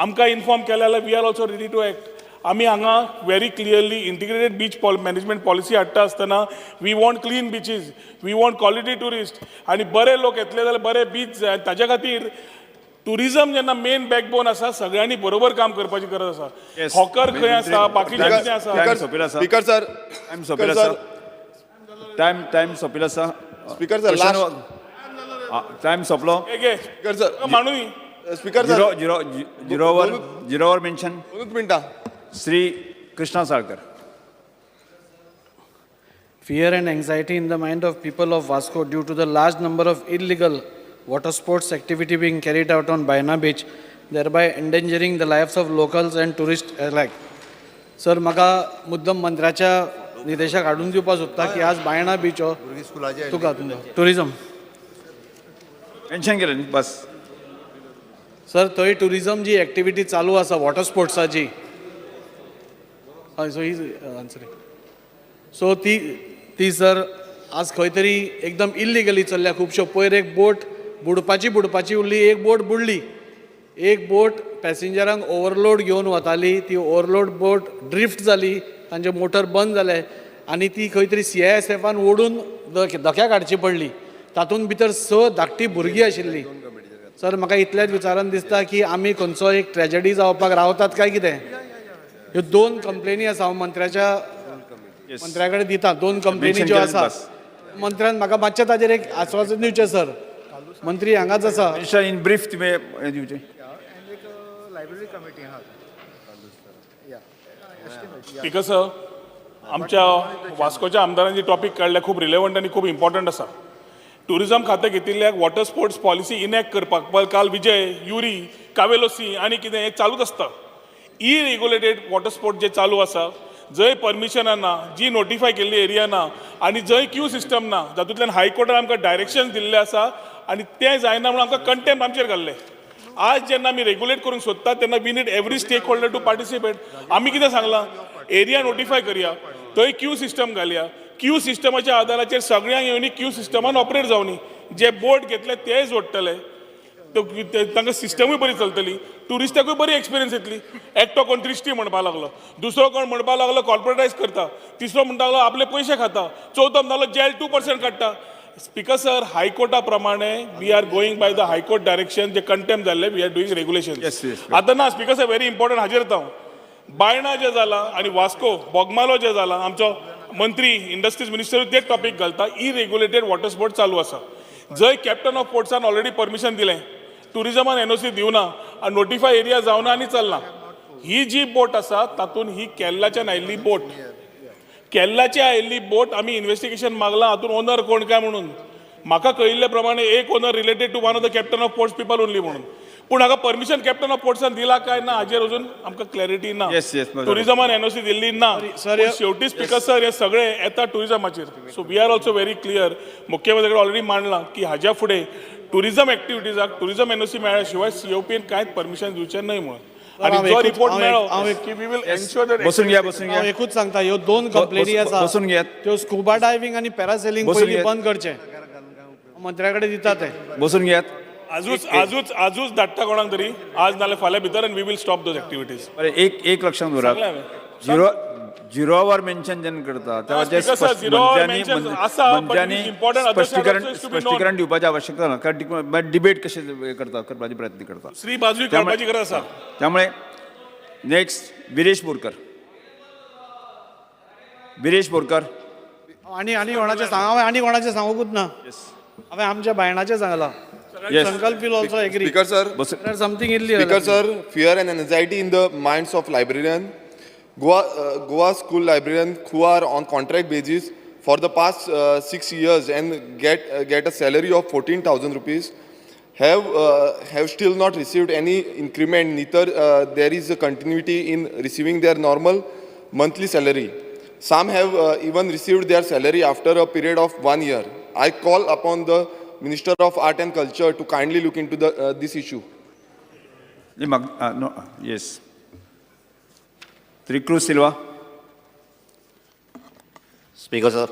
आमकां इन्फॉर्म केले जाल्यार we are also ready to act आमी हांगा very clearly integrated beach management policy हाडटा आसतना we want clean beaches, we want quality tourist आनी बरे लोक येतले जाल्यार बरे बीच जाय. ताज्या खातीर टुरिजम जेन्ना मेन बॅकबोन आसा सगळ्यांनी बरोबर काम करपाची गरज आसा. हॉकर खंय आसा, बाकीचें कितें आसा. स्पीकर सर, टायम सोंपिल्लो आसा. टायम सोंपिल्लो आसा. स्पीकर सर, टायम सोंपलो. स्पीकर सर, मानूय speaker sir, zero hour mention. 2 मिनटां. Shri Krishna Salkar. Fear and anxiety in the mind of people of Vasco due to the large number of illegal water sports activity being carried out on Baina Beach, thereby endangering the lives of locals and tourists alike. Sir, म्हाका मुद्दम मंत्र्याच्या निर्देशाक हाडून दिवपाक सोदता की आज Baina beach हो तुका tourism mention केलें न्ही बस. सर थंय टुरिजम जी एक्टिविटी चालू आसा वॉटर स्पोर्ट्साची, हय सो ही आन्सरींग. सो ती सर आज खंय तरी एकदम इल्लिगली चल्ल्या. खुबश्यो पयर एक बोट बुडपाची उरली, एक बोट बुडली. एक बोट पॅसेंजरांक ओवरलोड घेवन वताली, ती ओवरलोड बोट ड्रिफ्ट जाली, तांचे मोटर बंद जाले आनी ती खंय तरी CISFन ओडून धक्याक हाडची पडली. तातूंत भितर 6 धाकटी भुरगीं आशिल्लीं. सर म्हाका इतलेंच विचारान दिसता की आमी खंयचो एक ट्रॅजडी जावपाक रावतात काय कितें. ह्यो 2 कंप्लेनी आसा. हांव मंत्र्या कडेन दिता. 2 कंप्लेनी ज्यो आसा मंत्र्यान म्हाका मातशें ताजेर एक आश्वासन दिवचें. सर मंत्री हांगाच आसा. इन ब्रीफ तुवें दिवचें. स्पीकर सर, आमच्या वास्कोच्या आमदारान जी टॉपिक काडल्या खूब रिलेवंट आनी खूब इम्पॉर्टंट आसा. टुरिजम खातें घेतिल्ल्याक वॉटर स्पोर्ट्स पॉलिसी इनॅक्ट करपाक काल विजय, युरी, कावेलोसी आनी कितें हें चालूच आसता. इरेग्युलेटेड वॉटर स्पोर्ट जे चालू आसा, जंय परमिशनां ना, जी नोटिफाय केल्ली एरिया ना आनी जंय क्यू सिस्टम ना, जातूंतल्यान हायकोर्टान आमकां डायरेक्शन दिल्ले आसा आनी तें जायना म्हणून आमकां कंटेम्प्ट आमचेर घाल्ले. आज जेन्ना आमी रेग्युलेट करूंक सोदतात तेन्ना we need every stakeholder to participate. आमी कितें सांगलां, एरिया नोटिफाय करया, थंय क्यू सिस्टम घालया. क्यू सिस्टमाच्या आदाराचेर सगळ्यांक येवनी क्यू सिस्टमान ऑपरेट जावनी. जे बोट घेतले ते जोडटले, तांकां सिस्टमूय बरी चलतली, टुरिस्टाकूय बरी एक्सपिरियन्स येतली. एकटो कोण त्रिश्टी म्हणपाक लागलो, दुसरो कोण म्हणपाक लागलो कॉर्पोरेटायज करता, तिसरो म्हणटा लागलो आपले पयशे खाता, चवथो म्हणटालो जेल 2% काडटा. स्पीकर सर, हायकोर्टा प्रमाणे we are going by the high court direction जे कंटेम्प्ट जाल्ले, वी आर डुईंग रेग्युलेशन. आतां ना स्पीकर सर, व्हेरी इम्पॉर्टंट हाजेर येता. बायणा जे जाला आनी वास्को बोगमालो जे जाला, आमचो मंत्री इंडस्ट्रीज मिनिस्टर तेच टॉपिक घालता. इरेग्युलेटेड वॉटर स्पोर्ट चालू आसा. जंय कॅप्टन ऑफ पोर्ट्सान ऑलरेडी परमिशन दिलें, टुरिजमान NOC दिवना आनी नोटिफाय एरिया जावना आनी चलना. ही जी बोट आसा तातूंत ही केरलाच्यान आयिल्ली बोट. केरलाची आयिल्ली बोट आमी इन्व्हेस्टिगेशन मागलां, हातूंत ओनर कोण काय म्हणून. म्हाका कळिल्ले प्रमाणे एक owner related to one of the captain of ports people only म्हणून. पूण हाका परमिशन कॅप्टन ऑफ पोर्ट्सान दिला काय ना हाजेर अजून आमकां क्लॅरिटी ना. टुरिजमान NOC दिल्ली ना. शेवटी स्पीकर सर, हे सगळे येता टुरिजमाचेर. So we are also very clear. मुख्यमंत्र्याकडे ऑलरेडी मांडलां की हाज्या फुडें टुरिजम एक्टिविटीजाक टुरिजम NOC मेळ्ळ्या शिवाय COPन कांयच परमिशन दिवचें न्हय म्हणून. आनी जो रिपोर्ट मेळ्ळो की वी विल एन्श्योर दॅट. बसून घ्या. हांव एकूच सांगता, ह्यो 2 कंप्लेनी आसा, बसून घेयात. त्यो स्कुबा डायव्हिंग आनी पॅरासेलिंग पयलीं बंद करचें. मंत्र्या कडेन दिता ते. बसून घेयात. आजूच धाडटा कोणाक तरी, आज नाल्यार फाल्यां भितर, आनी we will stop those activities. एक लक्षांत दवरात. झिरो आवर मेन्शन जेन्ना करता तेव्हा जे स्पश्टीकरण दिवपाची आवश्यकता ना, कारण डिबेट कशें करपाचे प्रयत्न करता. श्री बाजू करपाची गरज आसा. त्यामुळे नेक्स्ट विरेश बोरकर. आनी कोणाचें सांगूकूच ना. हांवें आमच्या बायणाचें सांगलां. संकल्प will also agree. Speaker sir, there's something illegal. Speaker sir, fear and anxiety in the minds of librarian. Goa school librarian who are on contract basis for the past 6 years and get a salary of 14,000 rupees have still not received any increment. Neither there is a continuity in receiving their normal monthly salary. Some have even received their salary after a period of 1 year. I call upon the Minister of Art and Culture to kindly look into this issue. Yes. Tricruz Silva. Speaker sir,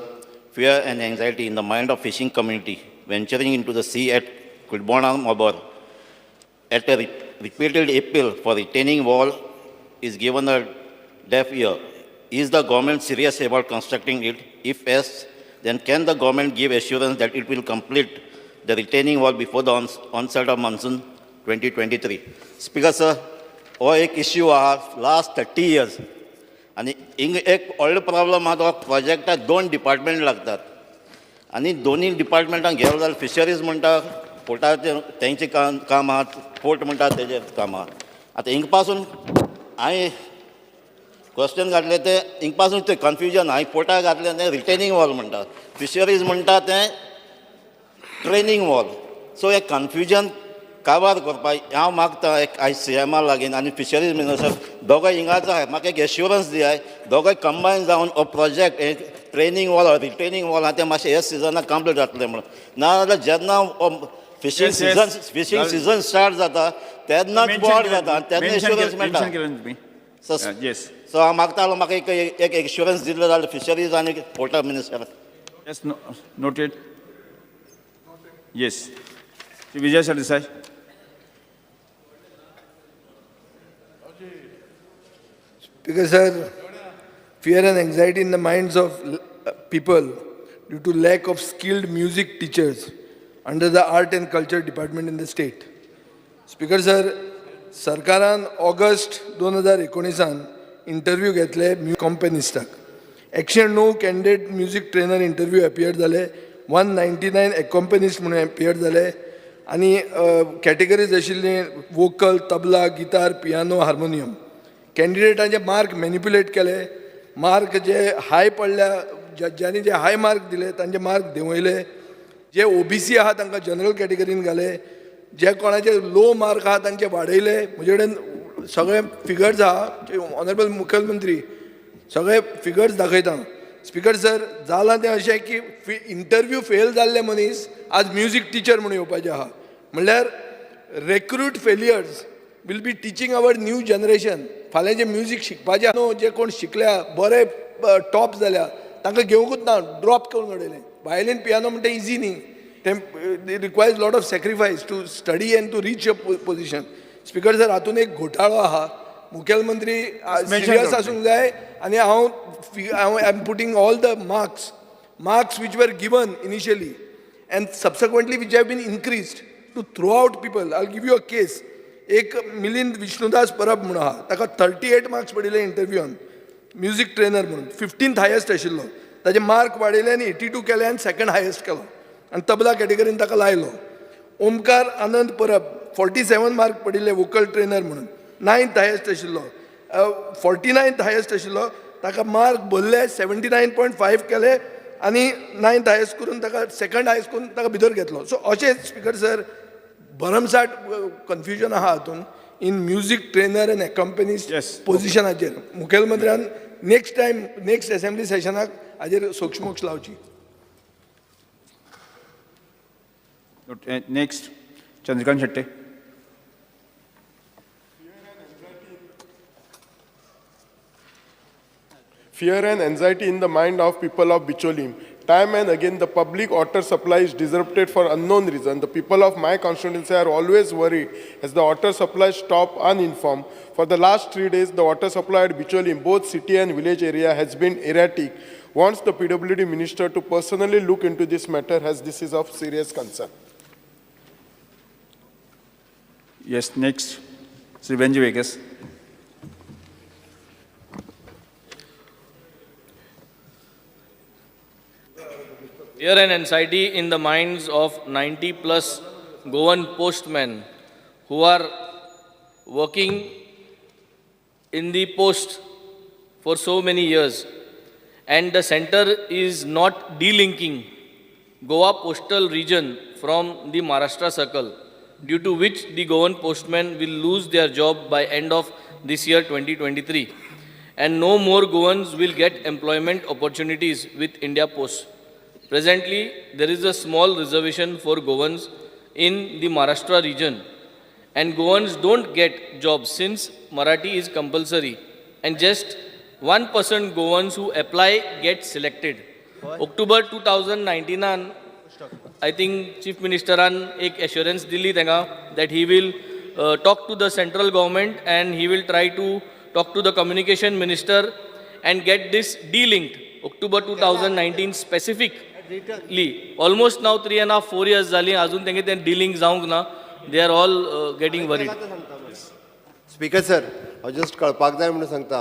fear and anxiety in the mind of fishing community venturing into the sea at Kulbonam Mabor at a repeated appeal for retaining wall is given a deaf ear. Is the government serious about constructing it? If yes, then can the government give assurance that it will complete the retaining wall before the onset of monsoon 2023? Speaker sir, हो एक issue आहा last 30 years आणि हिंग एक व्हडलो problem आहा तो प्रोजेक्टाक 2 department लागतात आणि दोन्ही डिपार्टमेंटांक गेलो जाल्यार फिशरीज म्हणटा पोर्टाचेर तेंचें काम आहा, पोर्ट म्हणटा तेजें काम आहा. आतां हिंग पासून हांवें क्वेश्चन घातले ते हिंग पासून ते कन्फ्युजन हांवें पोर्टाक घातलें तें रिटेनिंग वॉल म्हणटा, फिशरीज म्हणटा तें ट्रेनिंग वॉल. सो हें कन्फ्युजन काबार करपाक हांव मागता एक आयज CMR लागीं आनी फिशरीज मिनिस्टर दोगांय हिंगाच आहाय, म्हाका एक एश्युरन्स दियाय दोगांय कंबायन जावन हो project training wall retaining wall आहा तें मातशें ह्या सिजनाक कंप्लीट जातलें म्हणून. नाजाल्यार जेन्ना फिशींग सिजन स्टार्ट जाता तेन्नाच बोर्ड जाता आनी तेन्ना एश्युरन्स मेळटा. सो हांव मागतालो म्हाका एक एश्युरन्स दिल्लो जाल्यार फिशरीज आनी पोर्टा minister. Yes, noted. Yes. Shri Vijay Sardesai. Speaker sir, fear and anxiety in the minds of people due to lack of skilled music teachers under the art and culture department in the state. Speaker sir, सरकारान August 2019 interview घेतले कंपनीस्टाक. 109 candidate music trainer interview appear जाले, 199 accompanist म्हणून appear जाले आनी categories आशिल्ली vocal, tabla, guitar, piano, harmonium. कॅन्डिडेटांचे mark manipulate केले, मार्क जे हाय पडल्या ज्यांनी जे हाय मार्क दिले तांचे मार्क देंवयले, जे OBC आहा तांकां जनरल कॅटेगरीन घाले, जे कोणाचे लो मार्क आहा तांचे वाडयले. म्हजे कडेन सगळे फिगर्स आहा, ऑनरेबल मुखेलमंत्री सगळे फिगर्स दाखयता. स्पीकर सर, जालां तें अशें की इंटरव्यू फेल जाल्ले मनीस आज म्युझिक टीचर म्हणून येवपाचे आहा. म्हणल्यार recruit failures will be teaching our new generation. फाल्यां जे म्युझिक शिकपाचे न्हू, जे कोण शिकल्या बरे टॉप जाल्या तांकां घेवंकूच ना, ड्रॉप करून उडयलें. वायलीन पियानो म्हणटा इजी न्ही, ते requires lot of sacrifice to study and to reach a position. Speaker sir, हातून एक घोटाळो आहा. मुखेलमंत्री सिरियस आसूंक जाय आनी I am putting all the marks which were given initially and subsequently which have been increased to throw out people. I'll give you a case. एक मिलिंद विष्णुदास परब म्हणून आहा, ताका 38 मार्क्स पडिल्ले इंटरव्यून, म्युझिक ट्रेनर म्हणून 15th हायेस्ट आशिल्लो. ताजे मार्क वाडयले आनी 82 केले आनी सेकंड हायेस्ट केलो आनी तबला कॅटेगरीन ताका लायलो. ओमकार आनंद परब 47 मार्क पडिल्ले वोकल ट्रेनर म्हणून, 9th हायेस्ट आशिल्लो. 49th हायेस्ट आशिल्लो, ताका मार्क भरले, 79.5 केले आनी 9th हायेस्ट करून ताका सेकंड हायेस्ट करून ताका भितर घेतलो. सो अशें स्पीकर सर भरमसाट कन्फ्युजन आहा हातून in music trainer and accompanist पोजिशनाचेर. मुखेलमंत्र्यान नेक्स्ट असेंब्ली सेशनाक हाजेर सोक्षमोक्ष लावची. Next, Chandrakant Shetty. Fear and anxiety in the mind of people of Bicholim. Time and again, the public water supply is disrupted for unknown reason. The people of my constituency are always worried as the water supply stop uninformed. For the last 3 days, the water supply at Bicholim, both city and village area, has been erratic. Wants the PWD minister to personally look into this matter as this is of serious concern. Yes, next, Sri Benji Vegas. Fear and anxiety in the minds of 90+ Goan postmen who are working in the post for so many years, and the center is not delinking Goa postal region from the Maharashtra circle, due to which the Goan postmen will lose their job by end of this year 2023, and no more Goans will get employment opportunities with India Post. Presently, there is a small reservation for Goans in the Maharashtra region, and Goans don't get jobs since Marathi is compulsory, and just 1% Goans who apply get selected. October 2019, I think Chief Ministeran ek assurance dili tenga that he will talk to the central government and he will try to talk to the communication minister and get this de-linked. October 2019 specifically. Almost now 3.5-4 years zali. Azun tengi ten de-link जावंक ना. They are all getting worried. Speaker sir हांव just कळपाक जाय म्हणून सांगता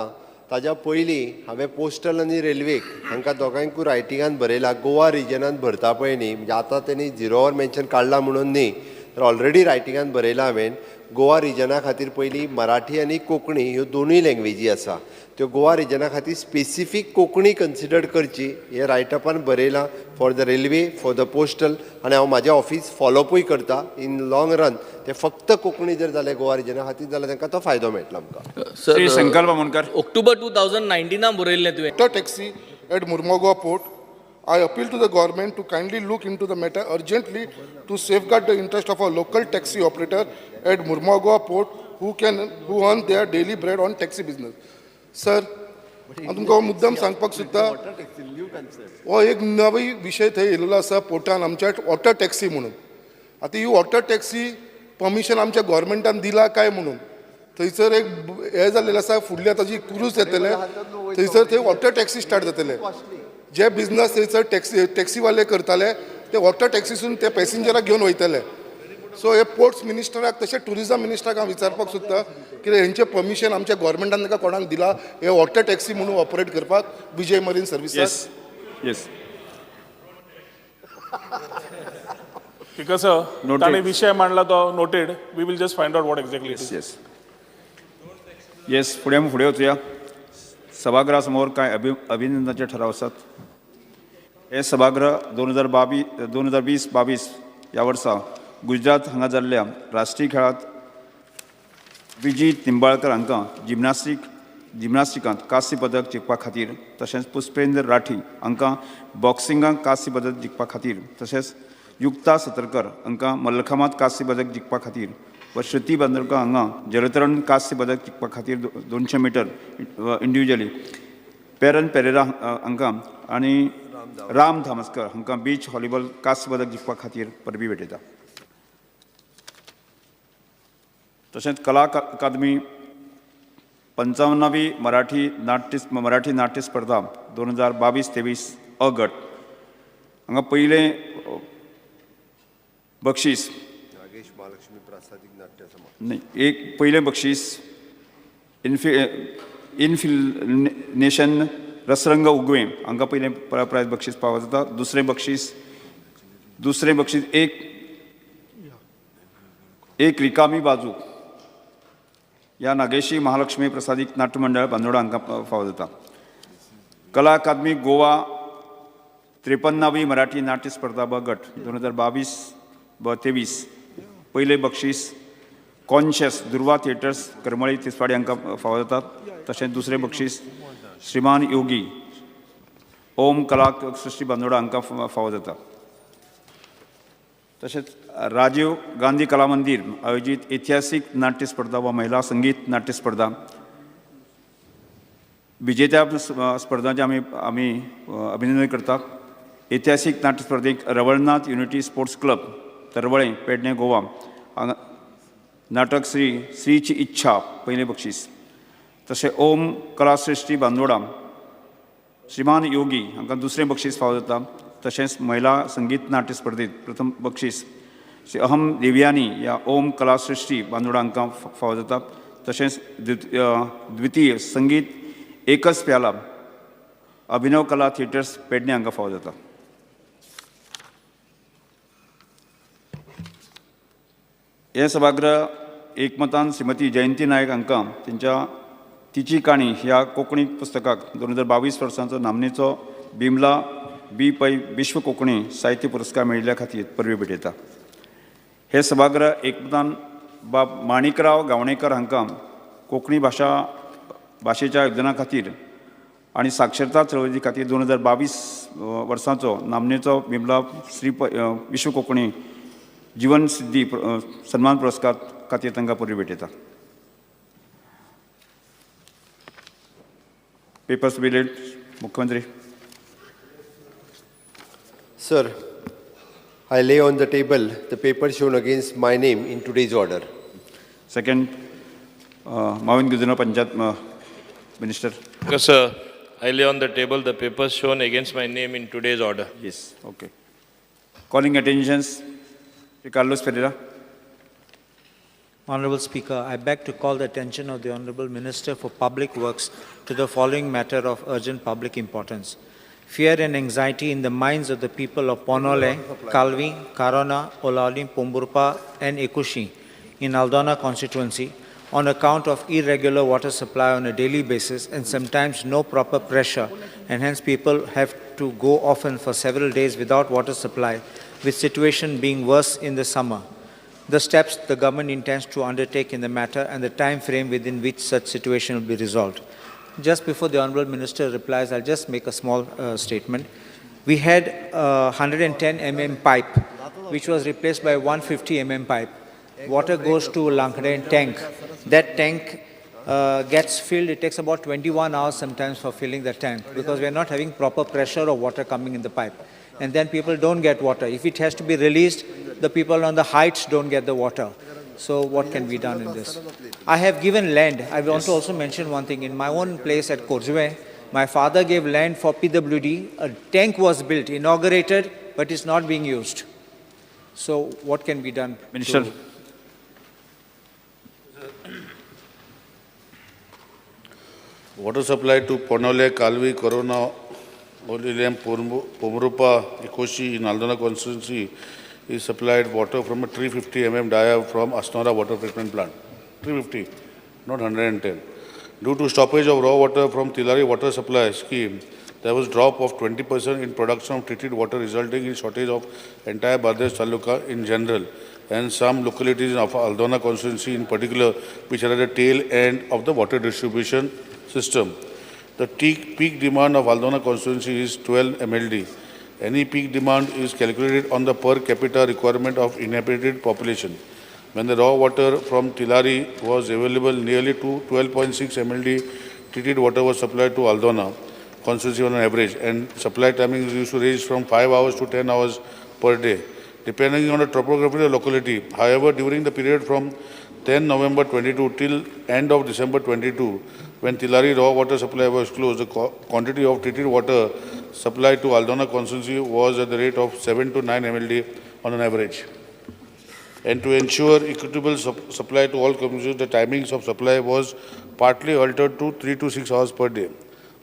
ताज्या पयलीं हांवें पोस्टल आनी रेल्वेक हांकां दोगांयकूय रायटिंगान बरयला गोवा रिजनान भरता पळय न्ही म्हणजे आतां तेणी झिरोवर मेन्शन काडला म्हणून न्ही तर ऑलरेडी रायटिंगान बरयला हांवें गोवा रिजना खातीर पयलीं मराठी आनी कोंकणी ह्यो दोनूय लँग्वेजी आसा त्यो गोवा रिजना खातीर स्पेसिफीक कोंकणी कन्सिडर करची हे रायटअपान बरयलां for the railway for the postal आनी हांव म्हाजें ऑफिस फॉलोअपूय करता इन लॉंग रन ते फक्त कोंकणी जर जालें गोवा रिजना खातीर जाल्यार तांकां तो फायदो मेळटलो आमकां. श्री संकल्प मुनकर. October 2019 बरयल्लें तुवें. Water taxi at Murmugao Port. I appeal to the government to kindly look into the matter urgently to safeguard the interest of a local taxi operator at Murmugao Port who earn their daily bread on taxi business. Sir हांव तुमकां मुद्दम सांगपाक सोदता हो एक नवी विशय थंय येयल्लो आसा पोर्टान आमच्या वॉटर टॅक्सी म्हणून. आतां ही वॉटर टॅक्सी परमिशन आमच्या गोवोरमेंटान दिला काय म्हणून थंयसर एक हें जाल्लेलें आसा फुडल्या ताजी क्रूज येतले थंयसर थंय वॉटर टॅक्सी स्टार्ट जातले जे बिझनस थंयसर टॅक्सीवाले करताले ते वॉटर टॅक्सीसून ते पॅसेंजराक घेवन वयतले. सो हे पोर्ट्स मिनिस्टराक तशें टुरिझम मिनिस्टराक हांव विचारपाक सोदता की हेंचें परमिशन आमच्या गोवोरमेंटान ताका कोणाक दिला हे वॉटर टॅक्सी म्हणून ऑपरेट करपाक Vijay Marine Services. Yes speaker sir ताणें विशय मांडला तो noted. We will just find out what exactly. Yes yes फुडें वचुया. सभागृहा समोर कांय अभिनंदनाचे ठराव आसात. हे सभागृह 2020-22 ह्या वर्सा गुजरात हांगा जाल्ल्या राष्ट्रीय खेळांत विजी निंबाळकर हांकां जिमनास्टिकांत कांस्य पदक जिखपा खातीर तशेंच पुष्पेंद्र राठी हांकां बॉक्सिंगांत कांस्य पदक जिखपा खातीर तशेंच युक्ता सतरकर हांकां मल्लखांबांत कांस्य पदक जिखपा खातीर व श्रुती बांदोडकर हांगा जलतरण कांस्य पदक जिखपा खातीर 200 मीटर इंडिव्हिज्युअली पेरन पेरेरा हांकां आनी राम धामस्कर हांकां बीच व्हॉलीबॉल कांस्य पदक जिखपा खातीर परबी भेटयता. तशेंच कला अकादमी 55वी मराठी नाट्य स्पर्धा 2022-23 अ गट हांगा पयलें बक्षीस महालक्ष्मी प्रासादीक नाट्य समाज नाही एक पयलें बक्षीस इन्फिनेशन रसरंग उगवें हांकां पयलें प्रायज बक्षीस फावो जाता. दुसरें बक्षीस एक रिकामी बाजू ह्या नागेशी महालक्ष्मी प्रसादीक नाट्य मंडळ बांदोडा हांकां फावो जाता. कला अकादमी गोवा 53वी मराठी नाट्य स्पर्धा ब गट 2022-23 पयलें बक्षीस कॉन्शियस दुर्वा थिएटर्स करमळी तिसवाडी हांकां फावो जातात. तशेंच दुसरें बक्षीस श्रीमान योगी ओम कला सृष्टी बांदोडा हांकां फावो जाता. तशेंच राजीव गांधी कला मंदिर आयोजीत ऐतिहासीक नाट्य स्पर्धा व महिला संगीत नाट्य स्पर्धा विजेत्या स्पर्धांचे आमी अभिनंदन करतात. ऐतिहासीक नाट्य स्पर्धेक Ravalnath Unity Sports Club Taravale Pernem Goa हांगा नाटक श्रीची इच्छा पयलें बक्षीस. तशें ओम कला सृष्टी बांदोडा श्रीमान योगी हांकां दुसरें बक्षीस फावो जाता. तशेंच महिला संगीत नाट्य स्पर्धेत प्रथम बक्षीस श्री अहम देवयानी ह्या ओम कला सृष्टी बांदोडा हांकां फावो जाता. तशेंच द्वितीय संगीत एकच प्याला अभिनव कला थिएटर्स पेडणे हांकां फावो जाता. हे सभागृह एकमतान श्रीमती जयंती नायक हांकां तिची काणी ह्या कोंकणी पुस्तकाक 2022 वर्साचो नामनेचो बिमला बी पै विश्व कोंकणी साहित्य पुरस्कार मेळिल्ल्या खातीर परबी भेटयता. हे सभागृह एकमतान बाब माणिकराव गावणेकर हांकां कोंकणी भाशेच्या योगदाना खातीर आनी साक्षरता चळवळी खातीर 2022 वर्साचो नामनेचो बिमला विश्व कोंकणी जीवन सिद्धी सन्मान पुरस्कार खातीर तांकां परबी भेटयता. पेपर्स बी रेड. मुख्यमंत्री. Sir, I lay on the table the paper shown against my name in today's order. Second, Mauvin गुजरात panchayat Minister. Because, sir, I lay on the table the papers shown against my name in today's order. Yes, okay. Calling attentions, Carlos Pereira. Honorable Speaker, I beg to call the attention of the Honorable Minister for Public Works to the following matter of urgent public importance. Fear and anxiety in the minds of the people of Ponole, Kalvi, Karona, Olali, Pomburpa and Ekushi in Aldona constituency on account of irregular water supply on a daily basis and sometimes no proper pressure, and hence people have to go often for several days without water supply, with situation being worse in the summer. The steps the government intends to undertake in the matter and the time frame within which such situation will be resolved. Just before the Honourable Minister replies, I'll just make a small statement. We had 110 mm pipe, which was replaced by 150 mm pipe. Water goes to Lankade tank. That tank gets filled. It takes about 21 hours sometimes for filling the tank because we are not having proper pressure of water coming in the pipe. And then people don't get water. If it has to be released, the people on the heights don't get the water. So what can be done in this? I have given land. I want to also mention one thing. In my own place at Korzue, my father gave land for PWD. A tank was built, inaugurated, but it's not being used. So what can be done? Minister. Water supply to Ponole, Kalvi, Corona, Olilem, Pomrupa, Ikoshi in Aldona constituency is supplied water from a 350 mm dia from Asnora water treatment plant. 350, not 110. Due to stoppage of raw water from Tilari water supply scheme, there was drop of 20% in production of treated water, resulting in shortage of entire Bardesh Taluka in general and some localities of Aldona constituency in particular, which are at the tail end of the water distribution system. The peak demand of Aldona constituency is 12 MLD. Any peak demand is calculated on the per capita requirement of inhabited population. When the raw water from Tilari was available, nearly to 12.6 MLD treated water was supplied to Aldona constituency on an average, and supply timing used to range from 5 hours to 10 hours per day, depending on the topography of the locality. However, during the period from 10 November 22 till end of December 22, when Tilari raw water supply was closed, the quantity of treated water supplied to Aldona constituency was at the rate of 7 to 9 MLD on an average. And to ensure equitable supply to all consumers, the timings of supply was partly altered to 3 to 6 hours per day.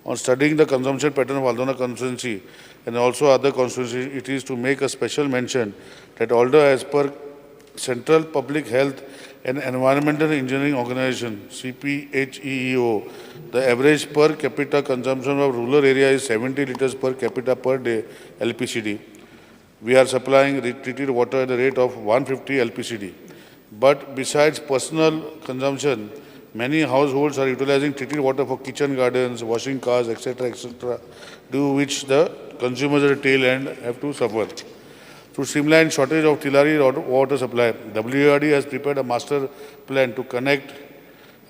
On studying the consumption pattern of Aldona constituency and also other constituencies, it is to make a special mention that although as per Central Public Health and Environmental Engineering Organization, CPHEEO, the average per capita consumption of rural area is 70 liters per capita per day LPCD. We are supplying treated water at the rate of 150 LPCD. But besides personal consumption, many households are utilizing treated water for kitchen gardens, washing cars, etc., due which the consumers at the tail end have to suffer. To streamline shortage of Tilari water supply, WRD has prepared a master plan to connect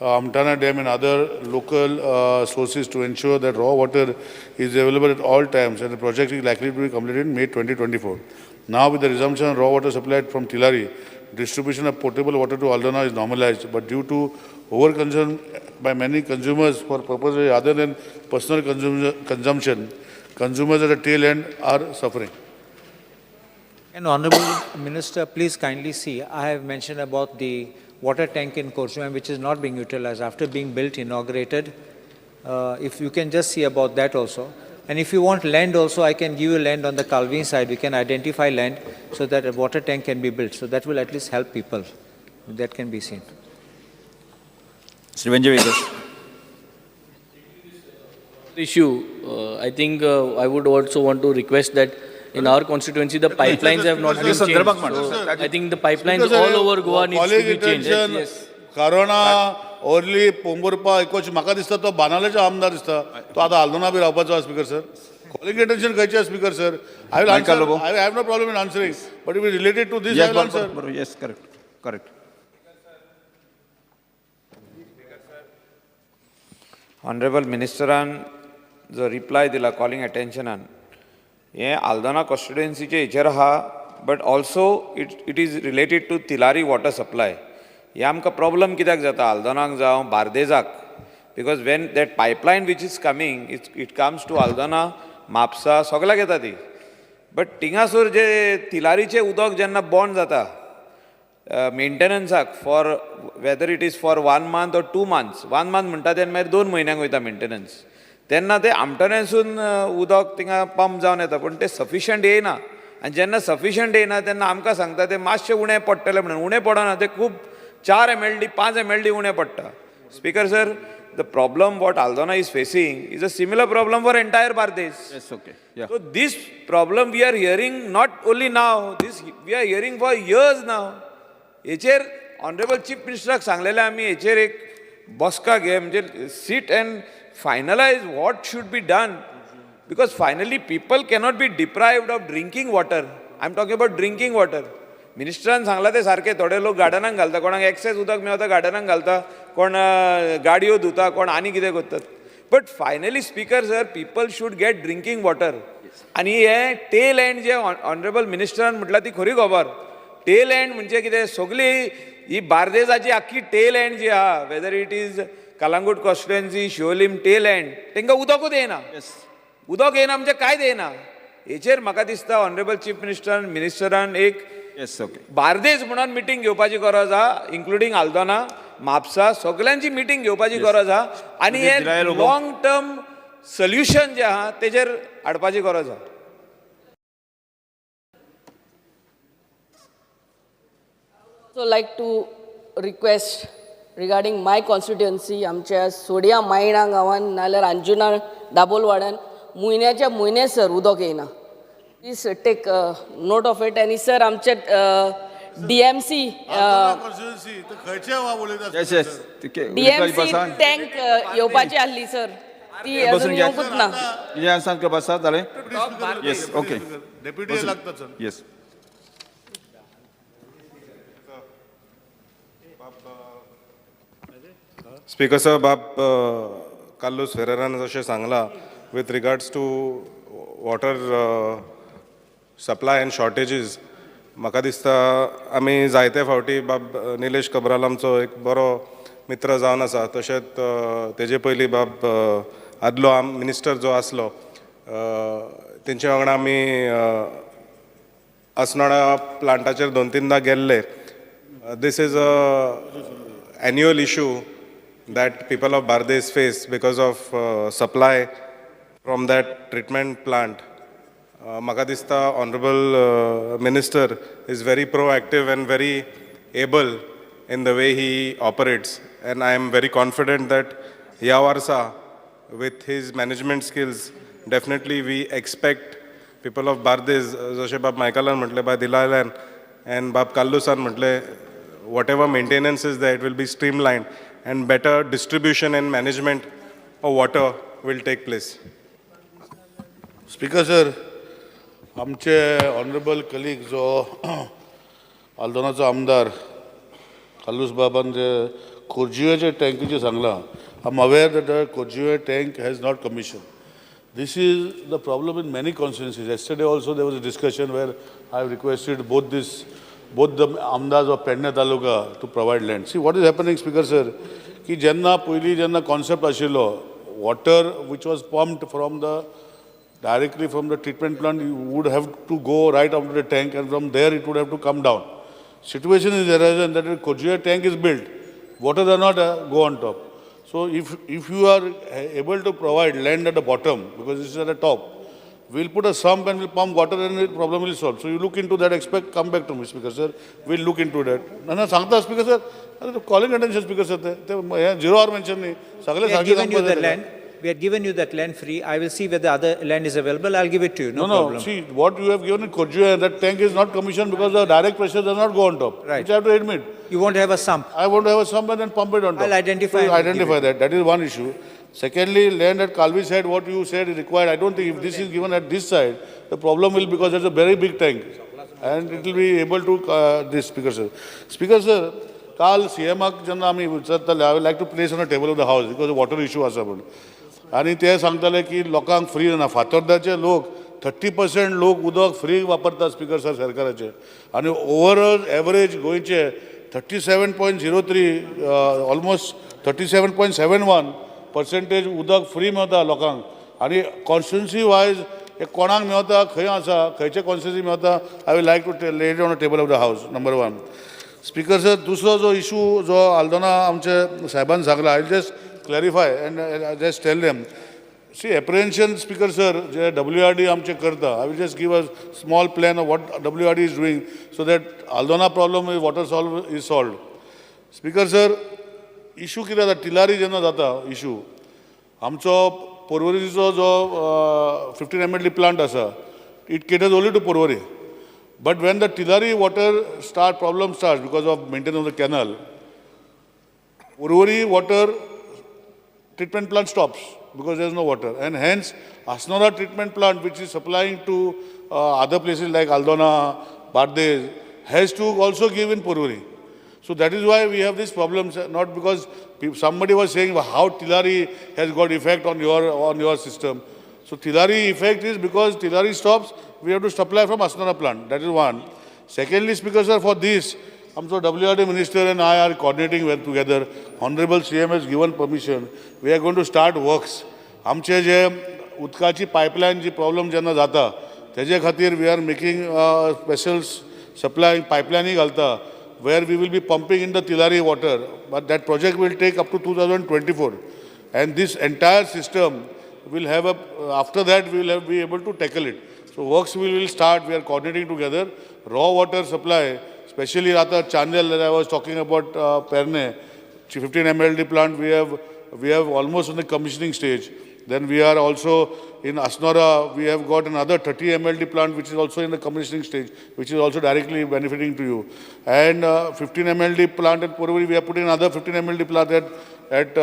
Amtana Dam and other local sources to ensure that raw water is available at all times, and the project is likely to be completed in May 2024. Now, with the resumption of raw water supplied from Tilari, distribution of potable water to Aldona is normalized, but due to overconsumption by many consumers for purposes other than personal consumption, consumers at the tail end are suffering. And Honourable Minister, please kindly see, I have mentioned about the water tank in Korsum, which is not being utilized after being built, inaugurated. If you can just see about that also. And if you want land also, I can give you land on the Calvin side. We can identify land so that a water tank can be built. So that will at least help people. That can be seen. Issue, I think I would also want to request that in our constituency, the pipelines have not been changed. So I think the pipelines all over Goa needs to be changed. Yes. Corona, only Pomburpa, Ikochi, Maka dista to Banaleja Amdar dista. To ada Aldona bhi Rapacha speaker sir. Calling attention Kaicha speaker sir. I will answer. I have no problem in answering. But if it is related to this, I will answer. Yes, correct. Correct. Honorable Minister, the reply dila calling attention on. Yeah, Aldona constituency चे इचर हा, but also it is related to Tilari water supply. हे आमकां problem कित्याक जाता Aldonaक जावं बार्देजाक Because when that pipeline which is coming, it comes to Aldana, Mapsa, सगळ्याक येता ती. But थिंगासोर जे तिलारीचे उदक जेन्ना बॉन्ड जाता मेंटेनन्साक for whether it is for 1 month or 2 months, 1 month म्हणटा तेन्ना मागीर 2 म्हयन्यांक वयता मेंटेनन्स. तेन्ना ते आमटण्यासून उदक थिंगा पंप जावन येता पूण ते सफिशियंट येयना. आनी जेन्ना सफिशियंट येयना तेन्ना आमकां सांगता ते मातशें उणें पडटलें म्हणून. उणें पडना, ते खूब 4 MLD 5 MLD उणें पडटा. Speaker sir, the problem what Aldana is facing is a similar problem for entire Bardesh. Yes, okay. Yeah. So this problem we are hearing not only now, this we are hearing for years now. हेचेर honourable chief मिनिस्टराक सांगलेलें आमी हेचेर एक बसका घे, म्हणजे sit and finalize what should be done, because finally people cannot be deprived of drinking water. I am talking about drinking water. मिनिस्टरान सांगला ते सारखे, थोडे लोक गार्डनाक घालता, कोणाक एक्सेस उदक मेळता गार्डनाक घालता, कोण गाडयो धुता, कोण आनी कितें करतात. But finally speaker sir, people should gate drinking water. आनी हे टेल एंड जे ऑनरेबल मिनिस्टरान म्हटलां ती खरी खबर. टेल एंड म्हणजे कितें, सगळी ही बार्देजाची आख्खी टेल एंड जी आहा, whether it is Calangute constituency, Siolim tail end, तांकां उदकूच येना. उदक येना म्हणजे काय येना. हेचेर म्हाका दिसता ऑनरेबल चीफ मिनिस्टरान एक बार्देस म्हणून मिटींग घेवपाची गरज आहा, इन्क्लुडींग आल्दोना, म्हापसा, सगळ्यांची मिटींग घेवपाची गरज आहा. आनी हे लॉंग टर्म सोल्युशन जे आहा तेजेर हाडपाची गरज आहा. So like to request regarding my constituency, आमच्या सोडिया मायणा गांवान नाल्यार अंजुना दाबोलवाड्यान म्हयन्याच्या म्हयनेसर उदक येना. Please take note of it. आनी सर आमचे DMC टँक येवपाची आसली सर, ती अजून येवंकूच ना. Yes, okay. डेप्युटी लागता sir. Yes. Speaker sir, Bab Carlos फेरेरान जशें सांगलां with regards to water supply and shortages, म्हाका दिसता आमी जायते फावटी बाब निलेश कबराल आमचो एक बरो मित्र जावन आसा. तशेंच तेजे पयलीं बाब आदलो मिनिस्टर जो आसलो तेंचे वांगडा आमी असनोडा प्लांटाचेर 2-3दां गेल्ले. This is a annual issue that people of Bardesh face because of supply from that treatment plant. म्हाका दिसता honorable minister is very proactive and very able in the way he operates, and I am very confident that ह्या वर्सा with his management skills definitely we expect people of Bardesh, जशें बाब मायकलान म्हटलें, bye दिलायलान and बाब काल्लूसान म्हटलें, whatever maintenance is there, it will be streamlined and better distribution and management of water will take place. Speaker sir, आमचे honourable colleague जो आल्दोनाचो आमदार कालूस बाबान जे खोर्जुवेचे टँकीचे सांगलां, I am aware that the Khorjuve tank has not commissioned. This is the problem in many constituencies. Yesterday also there was a discussion where I have requested both the Amdas of Pedne Taluka to provide land. See what is happening, Speaker sir, ki jenna poili jenna concept ashilo, water which was pumped from directly from the treatment plant, you would have to go right up to the tank, and from there it would have to come down. Situation is arisen that a Kojiya tank is built, water does not go on top. So if you are able to provide land at the bottom, because this is at the top, we'll put a sump and we'll pump water and the problem will solve. So you look into that, come back to me, Speaker sir. We'll look into that. Nana Sangta, Speaker sir, calling attention, Speaker sir, 0 hour mention nahi. We have given you the land. We had given you that land free. I will see whether other land is available. I'll give it to you. No problem. See, what you have given in Kojiya, that tank is not commissioned because the direct pressure does not go on top. Right. Which I have to admit. You won't have a sump. I want to have a sump and then pump it on top. I'll identify. So identify that. That is one issue. Secondly, land at Kalvi side, what you said is required. I don't think if this is given at this side, the problem will, because there's a very big tank. And it will be able to, this, Speaker sir. Speaker sir, Kal CMAक जेन्ना आमी विचारताले, I would like to place on the table of the house because the water issue आसा म्हणून. आनी ते सांगताले की लोकांक free ना. फातोर्डाचे लोक 30% लोक उदक फ्री वापरतात, स्पीकर सर, सरकाराचे. आनी ओवरऑल एवरेज गोंयचे 37.03, ऑलमोस्ट 37.71 पर्सेंटेज उदक फ्री मेळता लोकांक आनी कॉन्स्टिट्युन्सी वायज हे कोणाक मेळता खंय आसा खंयचे कॉन्स्टिट्युन्सी मेळता I will like to lay it on the table of the house number 1. Speaker sir दुसरो जो इशू जो आल्दोना आमचे साहेबान सांगला I just clarify and just tell them see apprehension speaker sir जे WRD आमचे करता I will just give a small plan of what WRD is doing so that Aldona problem is water is solved. Speaker sir issue कितें जाता टिलारी जेन्ना जाता issue आमचो पर्वरीचो जो 15 MLD plant आसा it caters only to Porvorim but when the Tillari water problem start because of maintenance of the canal Porvorim water treatment plant stops because there is no water and hence Asnora treatment plant which is supplying to other places like Aldona, Bardes has to also give in Porvori. So that is why we have these problems, not because somebody was saying how Tilari has got effect on your system. So Tilari effect is because Tilari stops, we have to supply from Asnora plant. That is one. Secondly, Speaker sir, for this, so WRD Minister and I are coordinating well together. Honorable CM has given permission. We are going to start works. आमचे जे उदकाची pipeline जी problem जेन्ना जाता, तेजे खातीर we are making special supply pipeline घालता, where we will be pumping in the Tilari water. But that project will take up to 2024. And this entire system will have after that we will be able to tackle it. So works we will start, we are coordinating together. Raw water supply, especially Rata Chandel that I was talking about Perne, 15 MLD plant we have almost on the commissioning stage. Then we are also in Asnora, we have got another 30 MLD plant which is also in the commissioning stage, which is also directly benefiting to you. And 15 MLD plant at Porvori, we are putting another 15 MLD plant at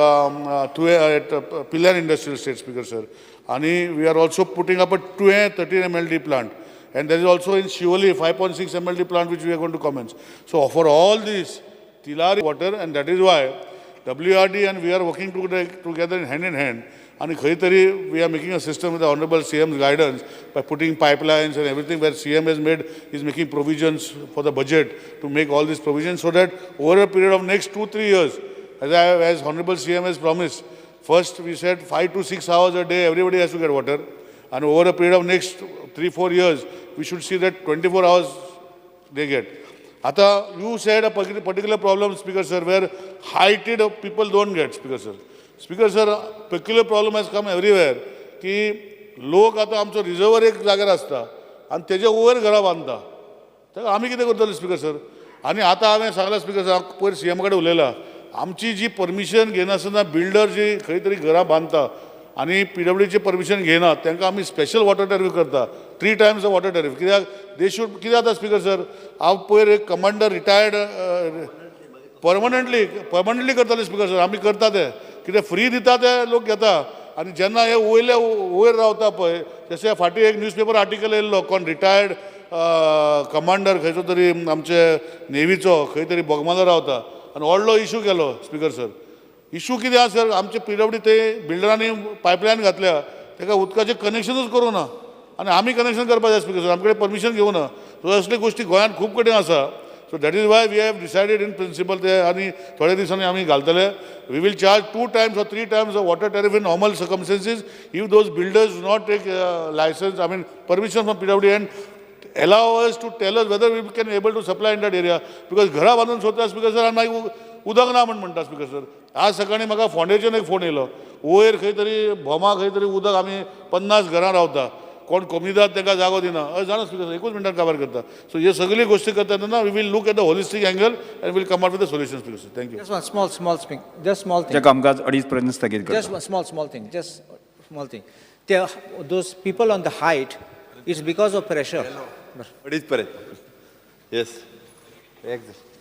Pillar Industrial Estate, Speaker sir. And we are also putting up a 13 MLD plant. And there is also in Shivoli 5.6 MLD plant which we are going to commence. So for all this, Tilari water, and that is why WRD and we are working together in hand. And we are making a system with the Honorable CM's guidance by putting pipelines and everything where CM is making provisions for the budget to make all these provisions so that over a period of next 2-3 years, as Honorable CM has promised, first we said 5 to 6 hours a day everybody has to get water. And over a period of next 3-4 years, we should see that 24 hours they get. Ata, you said a particular problem, Speaker sir, where heighted people don't get, Speaker sir. Speaker sir, peculiar problem has come everywhere. की लोक आता आमचो reservoir एक जाग्यार आसता आनी तेजे वयर घरां बांदता. तर आमी कितें करतले स्पीकर सर? आनी आतां हांवें सांगलां स्पीकर सर, पयर CM कडेन उलयलां. आमची जी परमिशन घेनासतना बिल्डर जी खंय तरी घरां बांदता आनी PWDची परमिशन घेना तांकां आमी स्पेशल वॉटर टॅरिफ करता 3 times द वॉटर टॅरिफ. कित्याक दे शूड कितें जाता स्पीकर सर, हांव पयर एक कमांडर रिटायर्ड परमनंटली करताले स्पीकर सर. आमी करता ते कितें फ्री दिता ते लोक घेता आनी जेन्ना हे वयर रावता पळय, जशें फाटीं एक न्यूजपेपर आर्टिकल येयल्लो कोण रिटायर्ड कमांडर खंयचो तरी आमचे नेवीचो खंय तरी बोगमालो रावता आनी व्हडलो इशू केलो स्पीकर सर. इशू कितें आसा सर, आमचे PWD ते बिल्डरांनी पायपलायन घातल्या ताका उदकाचें कनेक्शनूच करूं ना आनी आमी कनेक्शन करपाक जाय स्पीकर सर, आमचे कडेन परमिशन घेवं ना. सो असले गोश्टी गोंयांत खूब कडेन आसा. So that is why we have decided in principle आणि थोड्या दिवसांनी आम्ही घालतले. We will charge 2 times or 3 times the water tariff in normal circumstances if those builders do not take license, permission from PWD and allow us to tell us whether we can able to supply in that area. Because घरा बांधून सोदता speaker sir आनी मागीर उदक ना म्हणटा speaker sir. आज सकाळी म्हाका फोंडेच्यान एक फोन येयलो, वयर खंय तरी भोमा खंय तरी उदक आमी 50 घरां रावता, कोण कमीदार तांकां जागो दिना. जाणा स्पीकर सर, 1 मिनटान काबार करता. सो हे सगळी गोष्टी करता तेन्ना we will look at the holistic angle and will come out with the solution speaker sir. Thank you. Just one small thing. Just small thing. कामकाज 2:30 पर्यंत स्थगित करता. Just one small thing. Just small thing. Those people on the height, it's because of pressure. 2:30 पर्यंत. Yes. Exactly.